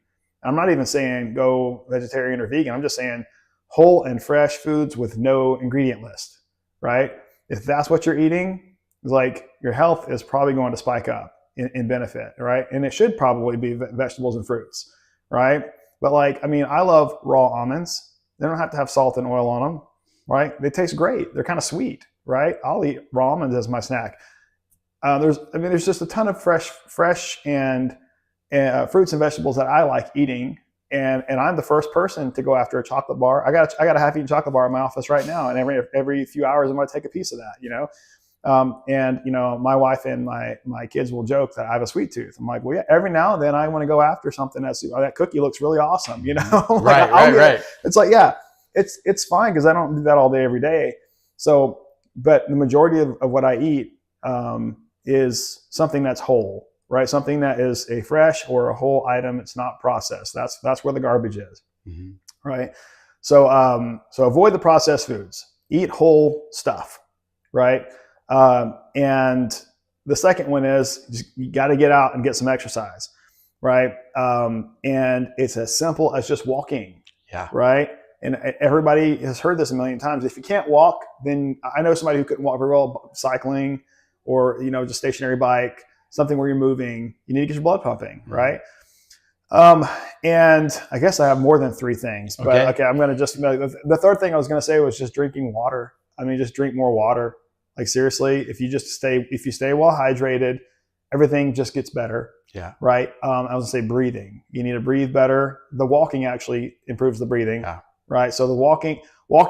I'm not even saying go vegetarian or vegan. I'm just saying whole and fresh foods with no ingredient list, right? If that's what you're eating, it's like your health is probably going to spike up in benefit, right? And it should probably be vegetables and fruits, right? But like, I mean, I love raw almonds. They don't have to have salt and oil on them, right? They taste great. They're kind of sweet, right? I'll eat raw almonds as my snack. There's just a ton of fresh and fruits and vegetables that I like eating, and I'm the first person to go after a chocolate bar. I got a half-eaten chocolate bar in my office right now, and every few hours I'm going to take a piece of that, And my wife and my kids will joke that I have a sweet tooth. I'm like, well, yeah. Every now and then I want to go after something that cookie looks really awesome, like, right. It's like, yeah, it's fine because I don't do that all day every day. So, but the majority of what I eat is something that's whole. Right, something that is a fresh or a whole item. It's not processed. That's where the garbage is. Mm-hmm. Right. So avoid the processed foods. Eat whole stuff. Right. And the second one is you got to get out and get some exercise. Right. And it's as simple as just walking. Yeah. Right. And everybody has heard this a million times. If you can't walk, then I know somebody who couldn't walk very well, cycling or just stationary bike. Something where you're moving, you need to get your blood pumping, right? And I guess I have more than 3 things, but okay, I'm going to just, the third thing I was going to say was just drinking water. I mean, just drink more water. Like seriously, if you stay well hydrated, everything just gets better. Yeah. Right. I was going to say breathing. You need to breathe better. The walking actually improves the breathing. Yeah. Right. So the walking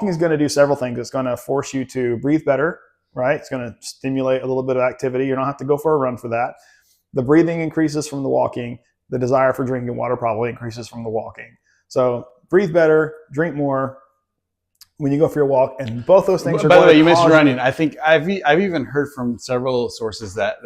is going to do several things. It's going to force you to breathe better. Right? It's going to stimulate a little bit of activity. You don't have to go for a run for that. The breathing increases from the walking. The desire for drinking water probably increases from the walking. So breathe better, drink more when you go for your walk. And both those things are By the way, you mentioned running. I think I've even heard from several sources that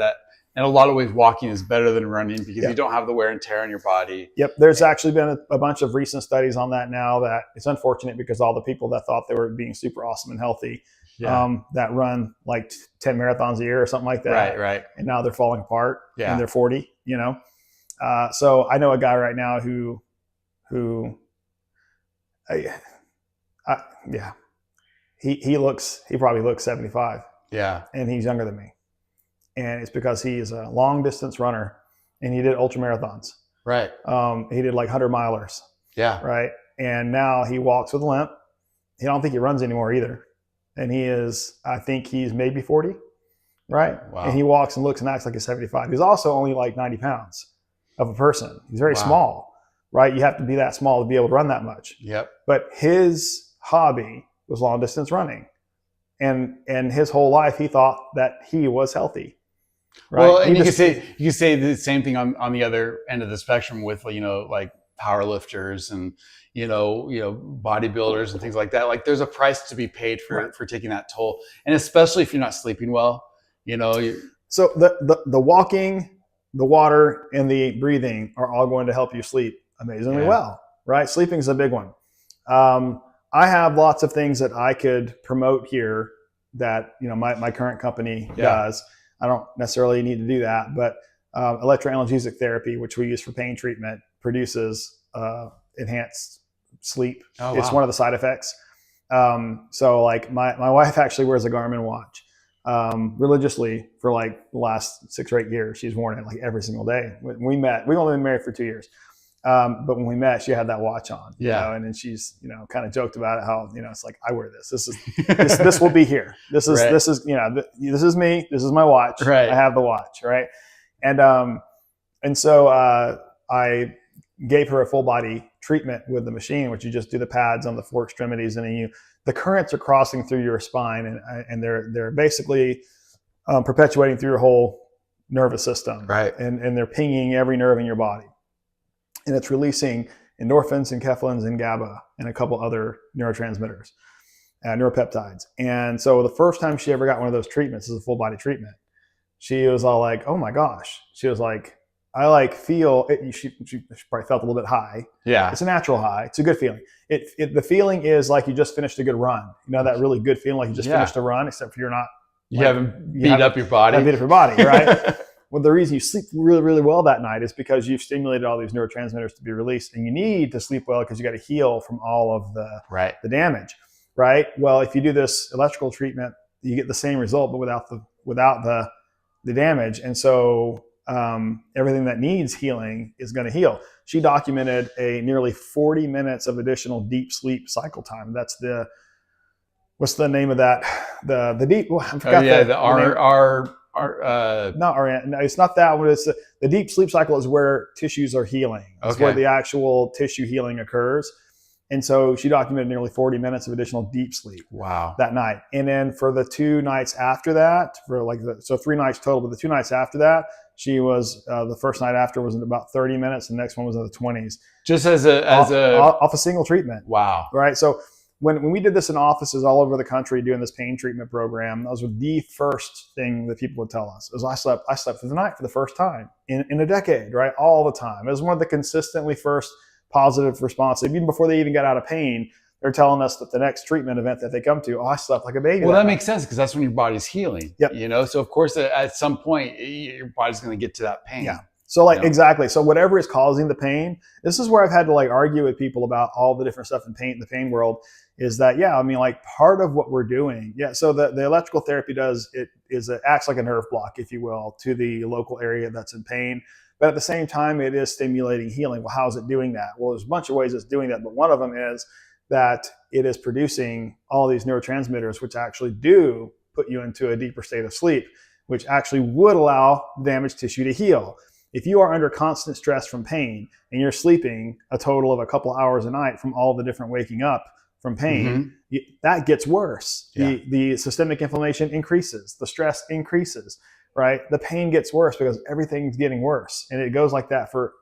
in a lot of ways walking is better than running because you don't have the wear and tear on your body. Yep. There's actually been a bunch of recent studies on that now that it's unfortunate because all the people that thought they were being super awesome and healthy that run like 10 marathons a year or something like that. Right. And now they're falling apart and they're 40, So I know a guy right now who he probably looks 75. Yeah. And he's younger than me. And it's because he is a long distance runner and he did ultra marathons. Right. He did like 100 milers. Yeah. Right. And now he walks with a limp. I don't think he runs anymore either. And I think he's maybe 40, right? Wow. And he walks and looks and acts like he's 75. He's also only like 90 pounds of a person. He's very small, right? You have to be that small to be able to run that much. Yep. But his hobby was long distance running. And his whole life, he thought that he was healthy. Right? Well, and you could say the same thing on the other end of the spectrum with, like power lifters and, bodybuilders and things like that. Like there's a price to be paid for taking that toll. And especially if you're not sleeping well, So the walking, the water, and the breathing are all going to help you sleep amazingly well, right? Sleeping is a big one. I have lots of things that I could promote here that, my current company does. I don't necessarily need to do that, but Electroanalgesic Therapy, which we use for pain treatment, produces enhanced sleep. Oh, it's one of the side effects. So like my wife actually wears a Garmin watch religiously for like the last 6 or 8 years. She's worn it like every single day. When we met, we only been married for 2 years. But when we met, she had that watch on, and then she's, kind of joked about it, how, it's like, I wear this, this will be here. This is, this is me. This is my watch. Right. I have the watch. Right. And so, I gave her a full body treatment with the machine, which you just do the pads on the 4 extremities, and then the currents are crossing through your spine, and they're basically perpetuating through your whole nervous system. Right. And they're pinging every nerve in your body. And it's releasing endorphins and enkephalins and GABA and a couple other neurotransmitters, neuropeptides. And so the first time she ever got one of those treatments, is a full body treatment, she was all like, oh my gosh. She was like, I like feel it. She probably felt a little bit high. Yeah. It's a natural high. It's a good feeling. The feeling is like you just finished a good run. You know, that really good feeling like you just finished a run, except for you're not. You haven't beat up your body. Beat up your body, right? Well, the reason you sleep really, really well that night is because you've stimulated all these neurotransmitters to be released, and you need to sleep well because you got to heal from all of the damage, right? Well, if you do this electrical treatment, you get the same result, but without the damage, and so everything that needs healing is going to heal. She documented a nearly 40 minutes of additional deep sleep cycle time. That's what's the name of that? The deep. Well, I forgot no, it's not that one. It's the deep sleep cycle is where tissues are healing. It's where the actual tissue healing occurs. And so she documented nearly 40 minutes of additional deep sleep. Wow. That night. And then for the 2 nights after that, so 3 nights total, but the 2 nights after that, she was, the first night after was in about 30 minutes. The next one was in the 20s. Just off a single treatment. Wow. Right. So when we did this in offices all over the country doing this pain treatment program, that was the first thing that people would tell us is I slept through the night for the first time in a decade, right? All the time. It was one of the consistently first positive responses. Even before they even got out of pain, they're telling us that the next treatment event that they come to, I slept like a baby. Well, that makes sense because that's when your body's healing. Yep. You know, so of course at some point your body's going to get to that pain. Yeah. So exactly. So whatever is causing the pain, this is where I've had to argue with people about all the different stuff in the pain world is that, part of what we're doing. Yeah. So the electrical therapy acts like a nerve block, if you will, to the local area that's in pain. But at the same time, it is stimulating healing. Well, how is it doing that? Well, there's a bunch of ways it's doing that. But one of them is that it is producing all these neurotransmitters, which actually do put you into a deeper state of sleep, which actually would allow damaged tissue to heal. If you are under constant stress from pain and you're sleeping a total of a couple hours a night from all the different waking up from pain, that gets worse. Yeah. The systemic inflammation increases, the stress increases, right? The pain gets worse because everything's getting worse. And it goes like that for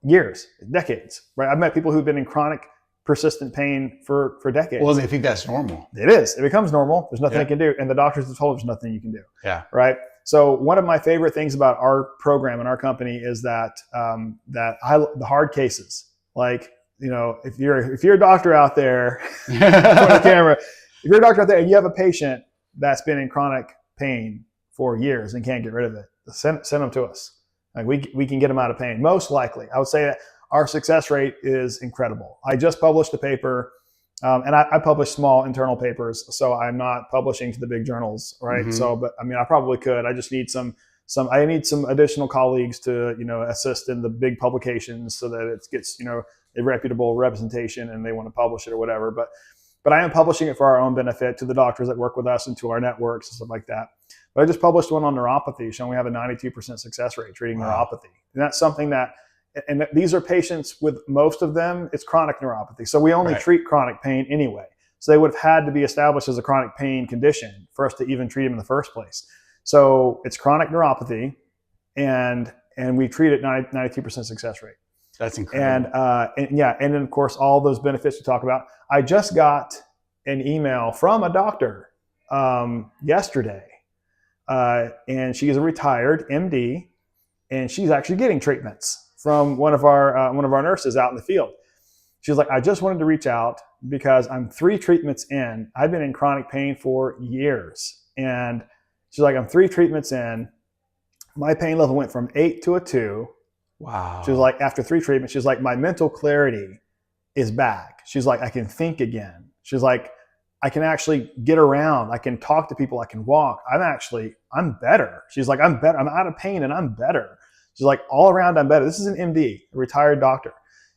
years, decades, right? I've met people who've been in chronic persistent pain for decades. Well, they think that's normal. It is. It becomes normal. There's nothing they can do. And the doctors have told them there's nothing you can do. Yeah. Right. So one of my favorite things about our program and our company is that the hard cases, if you're a doctor out there, on the camera, if you're a doctor out there and you have a patient that's been in chronic pain for years and can't get rid of it, send them to us. We can get them out of pain. Most likely, I would say that our success rate is incredible. I just published a paper, and I publish small internal papers, so I'm not publishing to the big journals, right? Mm-hmm. So, but I probably could. I just need some additional colleagues to, assist in the big publications so that it gets, a reputable representation and they want to publish it or whatever. But I am publishing it for our own benefit to the doctors that work with us and to our networks and stuff like that. But I just published one on neuropathy showing we have a 92% success rate treating neuropathy. And that's something that, and these are patients with, most of them, it's chronic neuropathy. So we only treat chronic pain anyway. So they would have had to be established as a chronic pain condition for us to even treat them in the first place. So it's chronic neuropathy, and we treat it 92% success rate. That's incredible. And then of course all those benefits we talk about. I just got an email from a doctor yesterday, and she is a retired MD, and she's actually getting treatments from one of our nurses out in the field. She's like, I just wanted to reach out because I'm 3 treatments in. I've been in chronic pain for years, and she's like, I'm 3 treatments in. My pain level went from 8 to a 2. Wow. She was like, after 3 treatments, she's like, my mental clarity is back. She's like, I can think again. She's like, I can actually get around. I can talk to people. I can walk. I'm better. She's like, I'm better. I'm out of pain and I'm better. She's like, all around, I'm better. This is an MD, a retired doctor.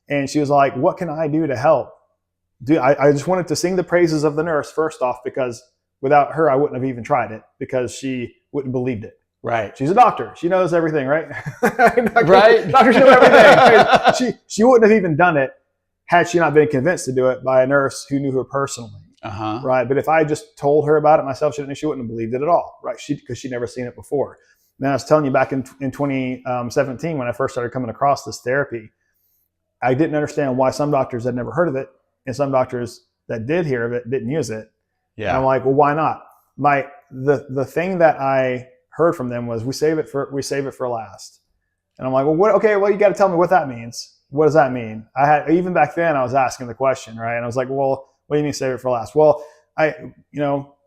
And she was like, what can I do to help? I just wanted to sing the praises of the nurse first off, because without her, I wouldn't have even tried it because she wouldn't have believed it. Right. She's a doctor. She knows everything, right? Right. Doctors know everything. She wouldn't have even done it had she not been convinced to do it by a nurse who knew her personally. right? But if I just told her about it myself, she wouldn't have believed it at all, right? Because she'd never seen it before. And I was telling you back in 2017, when I first started coming across this therapy, I didn't understand why some doctors had never heard of it and some doctors that did hear of it didn't use it. Yeah. And I'm like, well, why not? The thing that I heard from them was we save it for last. And I'm like, well, well, you got to tell me what that means. What does that mean? Even back then I was asking the question, right? And I was like, well, what do you mean save it for last? Well,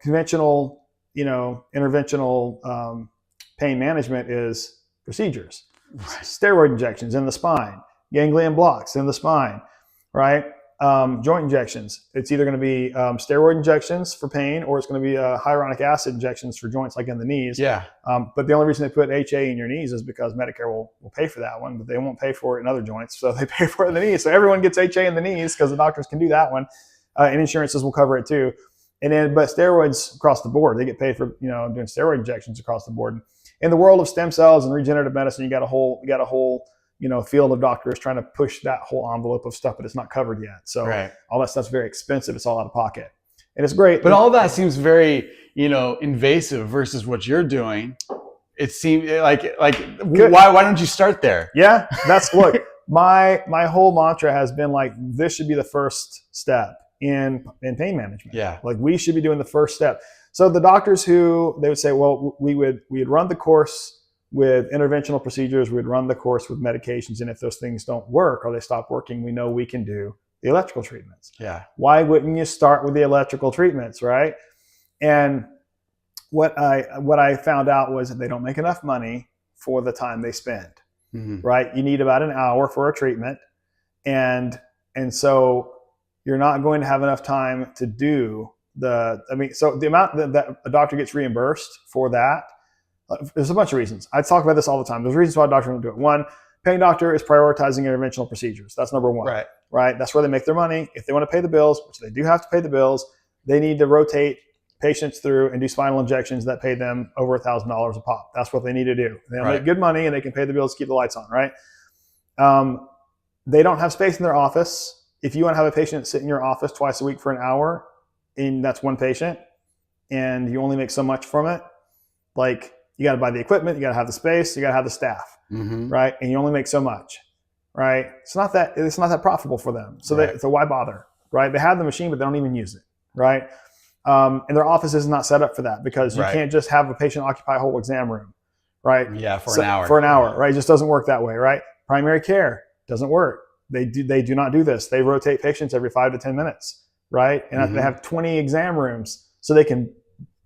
conventional, interventional pain management is procedures, steroid injections in the spine, ganglion blocks in the spine, right? Joint injections. It's either going to be steroid injections for pain, or it's going to be hyaluronic acid injections for joints, like in the knees. Yeah. But the only reason they put HA in your knees is because Medicare will pay for that one, but they won't pay for it in other joints. So they pay for it in the knees. So everyone gets HA in the knees because the doctors can do that one, and insurances will cover it too. And then, but steroids across the board, they get paid for doing steroid injections across the board. In the world of stem cells and regenerative medicine, you got a whole field of doctors trying to push that whole envelope of stuff, but it's not covered yet. So all that stuff's very expensive. It's all out of pocket, and it's great. But all that seems very, invasive versus what you're doing. It seems like why don't you start there? Yeah, look, my whole mantra has been like, this should be the first step in pain management. Yeah, like we should be doing the first step. So the doctors they would say, well, we'd run the course with interventional procedures, we'd run the course with medications, and if those things don't work or they stop working, we know we can do the electrical treatments. Yeah. Why wouldn't you start with the electrical treatments, right? And what I found out was that they don't make enough money for the time they spend. Mm-hmm. Right? You need about an hour for a treatment, and so you're not going to have enough time to do so the amount that a doctor gets reimbursed for that, there's a bunch of reasons. I talk about this all the time. There's reasons why a doctor won't do it. One, pain doctor is prioritizing interventional procedures. That's number one. Right? That's where they make their money. If they want to pay the bills, which they do have to pay the bills, they need to rotate patients through and do spinal injections that pay them over $1,000 a pop. That's what they need to do. They'll make good money and they can pay the bills to keep the lights on, right? They don't have space in their office. If you want to have a patient sit in your office twice a week for an hour, and that's one patient, and you only make so much from it, like you got to buy the equipment, you got to have the space, you got to have the staff, right? And you only make so much, right? It's not that profitable for them. So so why bother, right? They have the machine, but they don't even use it, right? And their office is not set up for that, because you can't just have a patient occupy a whole exam room, right? Yeah, for an hour, right? It just doesn't work that way, right? Primary care doesn't work. They do not do this. They rotate patients every 5 to 10 minutes, right? And they have 20 exam rooms, so they can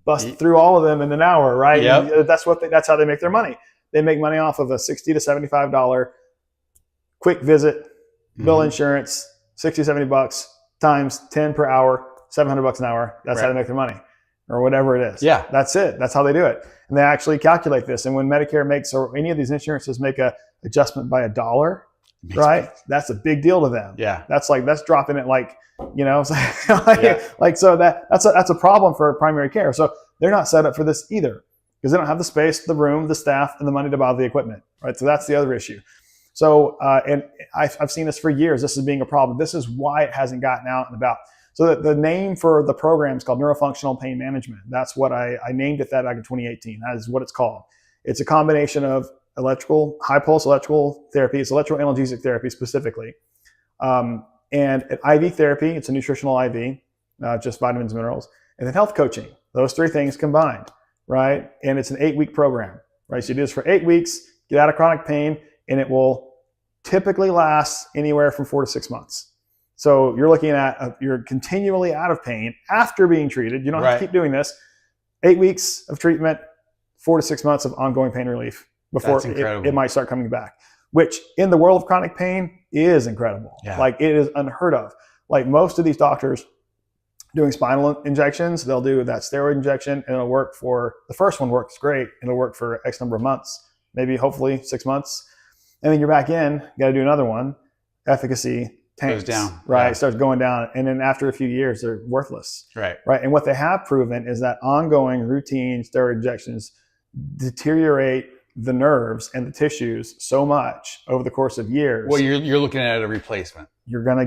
bust through all of them in an hour, right? Yep. That's how they make their money. They make money off of a $60 to $75 quick visit, bill insurance, $60-$70 times 10 per hour, $700 an hour. That's how they make their money, or whatever it is. Yeah, that's it. That's how they do it. And they actually calculate this. And when Medicare makes, or any of these insurances make a adjustment by $1, right? That's a big deal to them. Yeah, that's dropping it so that's a problem for primary care. So they're not set up for this either, because they don't have the space, the room, the staff, and the money to buy the equipment, right? So that's the other issue. So and I've seen this for years. This is being a problem. This is why it hasn't gotten out and about. So the name for the program is called neurofunctional pain management. That's what I named it that back in 2018. That is what it's called. It's a combination of high pulse electrical therapy. It's electroanalgesic therapy specifically. And an IV therapy, it's a nutritional IV, just vitamins, minerals, and then health coaching. Those three things combined, right? And it's an 8-week program, right? So you do this for 8 weeks, get out of chronic pain, and it will typically last anywhere from 4 to 6 months. So you're looking at, you're continually out of pain after being treated. You don't have to keep doing this. 8 weeks of treatment, 4 to 6 months of ongoing pain relief before it might start coming back, which in the world of chronic pain is incredible. Yeah. Like, it is unheard of. Like, most of these doctors doing spinal injections, they'll do that steroid injection, and it'll work for, the first one works great. It'll work for X number of months, maybe hopefully 6 months. And then you're back in, you got to do another one. Efficacy tanks, goes down, right? It starts going down. And then after a few years, they're worthless. Right. And what they have proven is that ongoing routine steroid injections deteriorate the nerves and the tissues so much over the course of years. Well, you're looking at a replacement. You're gonna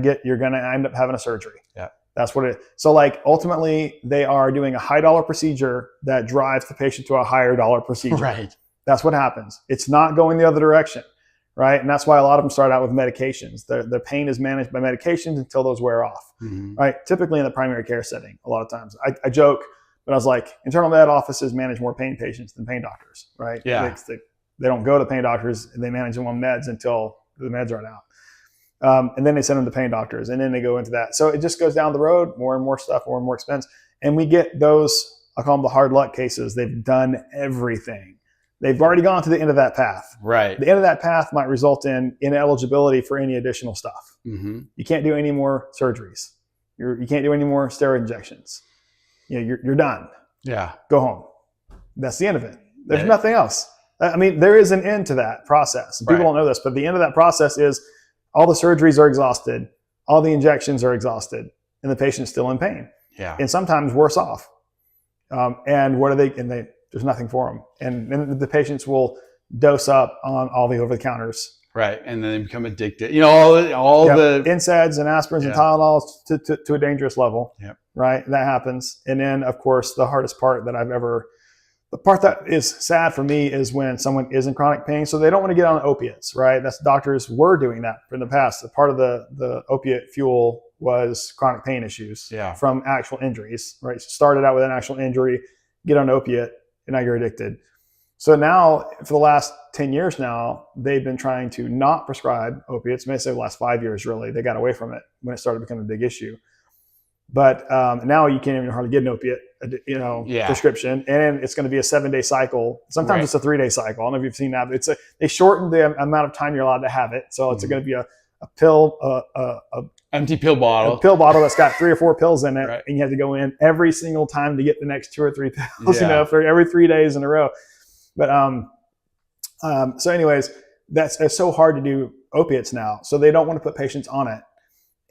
end up having a surgery. Yeah. That's what it is. So like ultimately they are doing a high dollar procedure that drives the patient to a higher dollar procedure. Right. That's what happens. It's not going the other direction, right? And that's why a lot of them start out with medications. The pain is managed by medications until those wear off, right? Typically in the primary care setting, a lot of times. I joke, but I was like, internal med offices manage more pain patients than pain doctors, right? Yeah. They don't go to pain doctors. They manage them on meds until the meds run out. And then they send them to pain doctors, and then they go into that. So it just goes down the road, more and more stuff, more and more expense. And we get those, I call them the hard luck cases. They've done everything. They've already gone to the end of that path. Right. The end of that path might result in ineligibility for any additional stuff. You can't do any more surgeries. You can't do any more steroid injections. You're done. Yeah. Go home. That's the end of it. There's nothing else. I mean, there is an end to that process. People don't know this, but the end of that process is all the surgeries are exhausted, all the injections are exhausted, and the patient's still in pain. Yeah. And sometimes worse off. And what are they? And there's nothing for them. And then the patients will dose up on all the over-the-counters. Right. And then they become addicted. All the NSAIDs and aspirins and Tylenols to a dangerous level. Yep. Right. That happens. And then, of course, the hardest part the part that is sad for me is when someone is in chronic pain. So they don't want to get on opiates, right? Doctors were doing that in the past. The part of the opiate fuel was chronic pain issues from actual injuries, right? So started out with an actual injury, get on opiate, and now you're addicted. So now, for the last 10 years now, they've been trying to not prescribe opiates. Maybe say the last 5 years, really. They got away from it when it started becoming a big issue. But now you can't even hardly get an opiate, prescription, and it's going to be a 7-day cycle. Sometimes it's a 3-day cycle. I don't know if you've seen that, but they shortened the amount of time you're allowed to have it. So it's going to be a pill, empty pill bottle, a pill bottle that's got 3 or 4 pills in it, and you have to go in every single time to get the next 2 or 3 pills, for every 3 days in a row. But so anyways, it's so hard to do opiates now, so they don't want to put patients on it.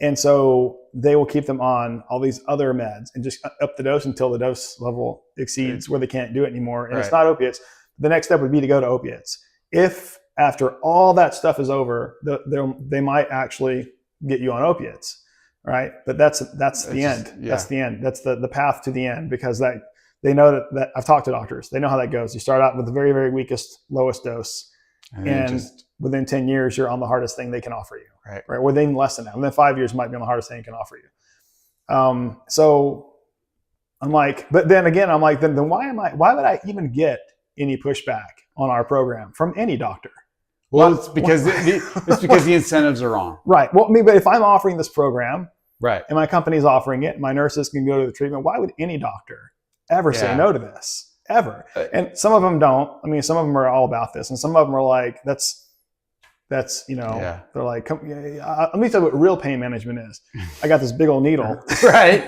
And so they will keep them on all these other meds and just up the dose until the dose level exceeds where they can't do it anymore. And it's not opiates. The next step would be to go to opiates. If after all that stuff is over, they might actually get you on opiates, right? But that's the end. Yeah. That's the end. That's the path to the end, because they know that I've talked to doctors. They know how that goes. You start out with the very, very weakest, lowest dose. And within 10 years, you're on the hardest thing they can offer you. Right. Within less than that. Within 5 years, might be on the hardest thing they can offer you. So I'm like, but then again, I'm like, then why would I even get any pushback on our program from any doctor? Well, it's because the incentives are wrong. Right. Well, but if I'm offering this program, right, and my company's offering it, my nurses can go to the treatment, why would any doctor ever say no to this? Ever. And some of them don't. I mean, some of them are all about this, and some of them are like, that's they're like, let me tell you what real pain management is. I got this big old needle, right,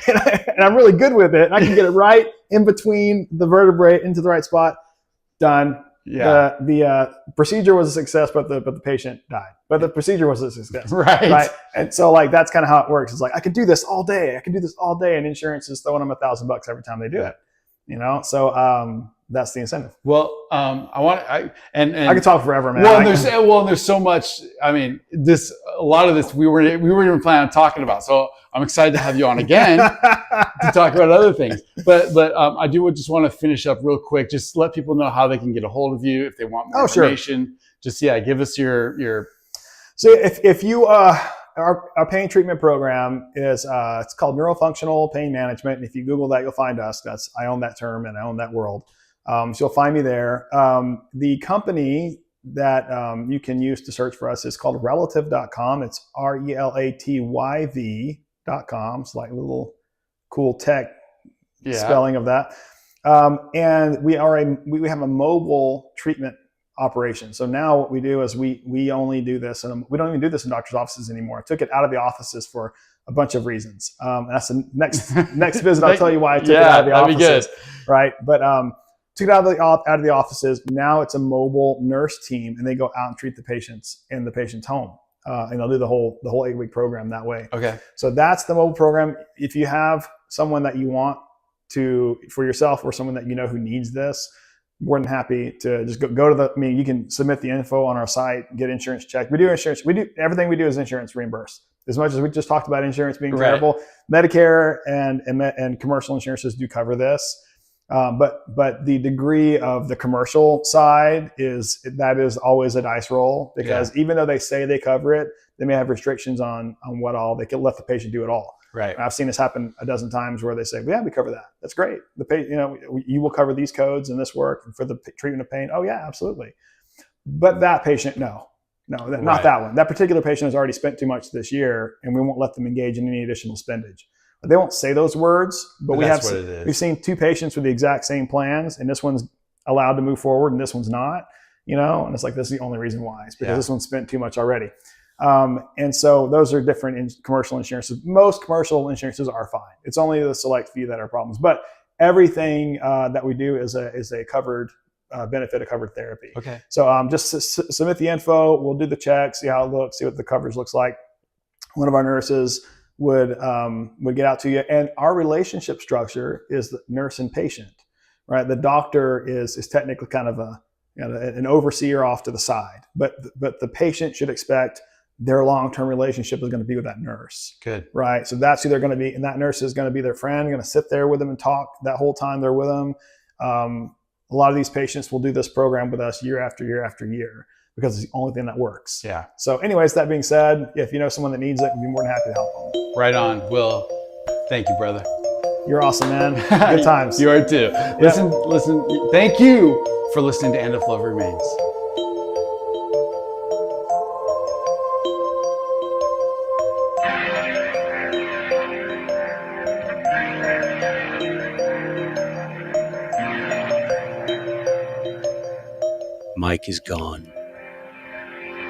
and I'm really good with it. And I can get it right in between the vertebrae into the right spot. Done. Yeah. The procedure was a success, but the patient died. But the procedure was a success. Right. And so that's kind of how it works. It's like, I could do this all day. And insurance is throwing them $1,000 every time they do it. So that's the incentive. Well, I could talk forever, man. Well, there's so much. I mean, a lot of this we weren't even planning on talking about. So I'm excited to have you on again to talk about other things. But I just want to finish up real quick. Just let people know how they can get a hold of you if they want more information. Sure. Just give us your. So if you our pain treatment program is it's called neurofunctional pain management, and if you Google that, you'll find us. I own that term and I own that world. So you'll find me there. The company that you can use to search for us is called relative.com. It's relatyv.com. It's like a little cool tech spelling of that. And we have a mobile treatment operation. So now what we do is we only do this, and we don't even do this in doctors' offices anymore. I took it out of the offices for a bunch of reasons. That's the next visit. I'll tell you why I took it out of the offices. That'd be good. Right. But took it out of the offices. Now it's a mobile nurse team, and they go out and treat the patients in the patient's home. And they'll do the whole 8-week program that way. Okay. So that's the mobile program. If you have someone that you want for yourself, or someone that who needs this, more than happy to just go to you can submit the info on our site, get insurance checked. We do insurance. Everything we do is insurance reimbursed. As much as we just talked about insurance being terrible, Medicare and commercial insurances do cover this. But the degree of the commercial side is always a dice roll, because even though they say they cover it, they may have restrictions on what all they can let the patient do it all. Right. And I've seen this happen a dozen times where they say, well, yeah, we cover that. That's great. You will cover these codes and this work for the treatment of pain. Oh yeah, absolutely. But that patient, no, not that one. That particular patient has already spent too much this year, and we won't let them engage in any additional spendage. They won't say those words, but we've seen 2 patients with the exact same plans, and this one's allowed to move forward and this one's not, and it's like, this is the only reason why. It's because this one spent too much already. And so those are different in commercial insurances. Most commercial insurances are fine. It's only the select few that are problems, but everything that we do is a covered benefit, a covered therapy. Okay. So just submit the info. We'll do the check, see how it looks, see what the coverage looks like. One of our nurses would get out to you, and our relationship structure is the nurse and patient, right? The doctor is technically kind of an overseer off to the side, but the patient should expect their long-term relationship is going to be with that nurse. Good. Right. So that's who they're going to be, and that nurse is going to be their friend, going to sit there with them and talk that whole time they're with them. A lot of these patients will do this program with us year after year after year, because it's the only thing that works. Yeah. So anyways, that being said, if you know someone that needs it, we'd be more than happy to help them. Right on. Will, thank you, brother. You're awesome, man. Good times. You are too. Listen. Thank you for listening to And If Love Remains. Mike is gone.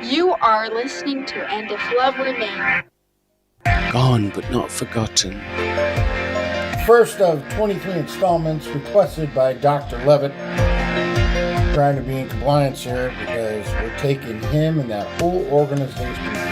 You are listening to And If Love Remains. Gone but not forgotten. First of 23 installments requested by Dr. Leavitt. Trying to be in compliance here because we're taking him and that whole organization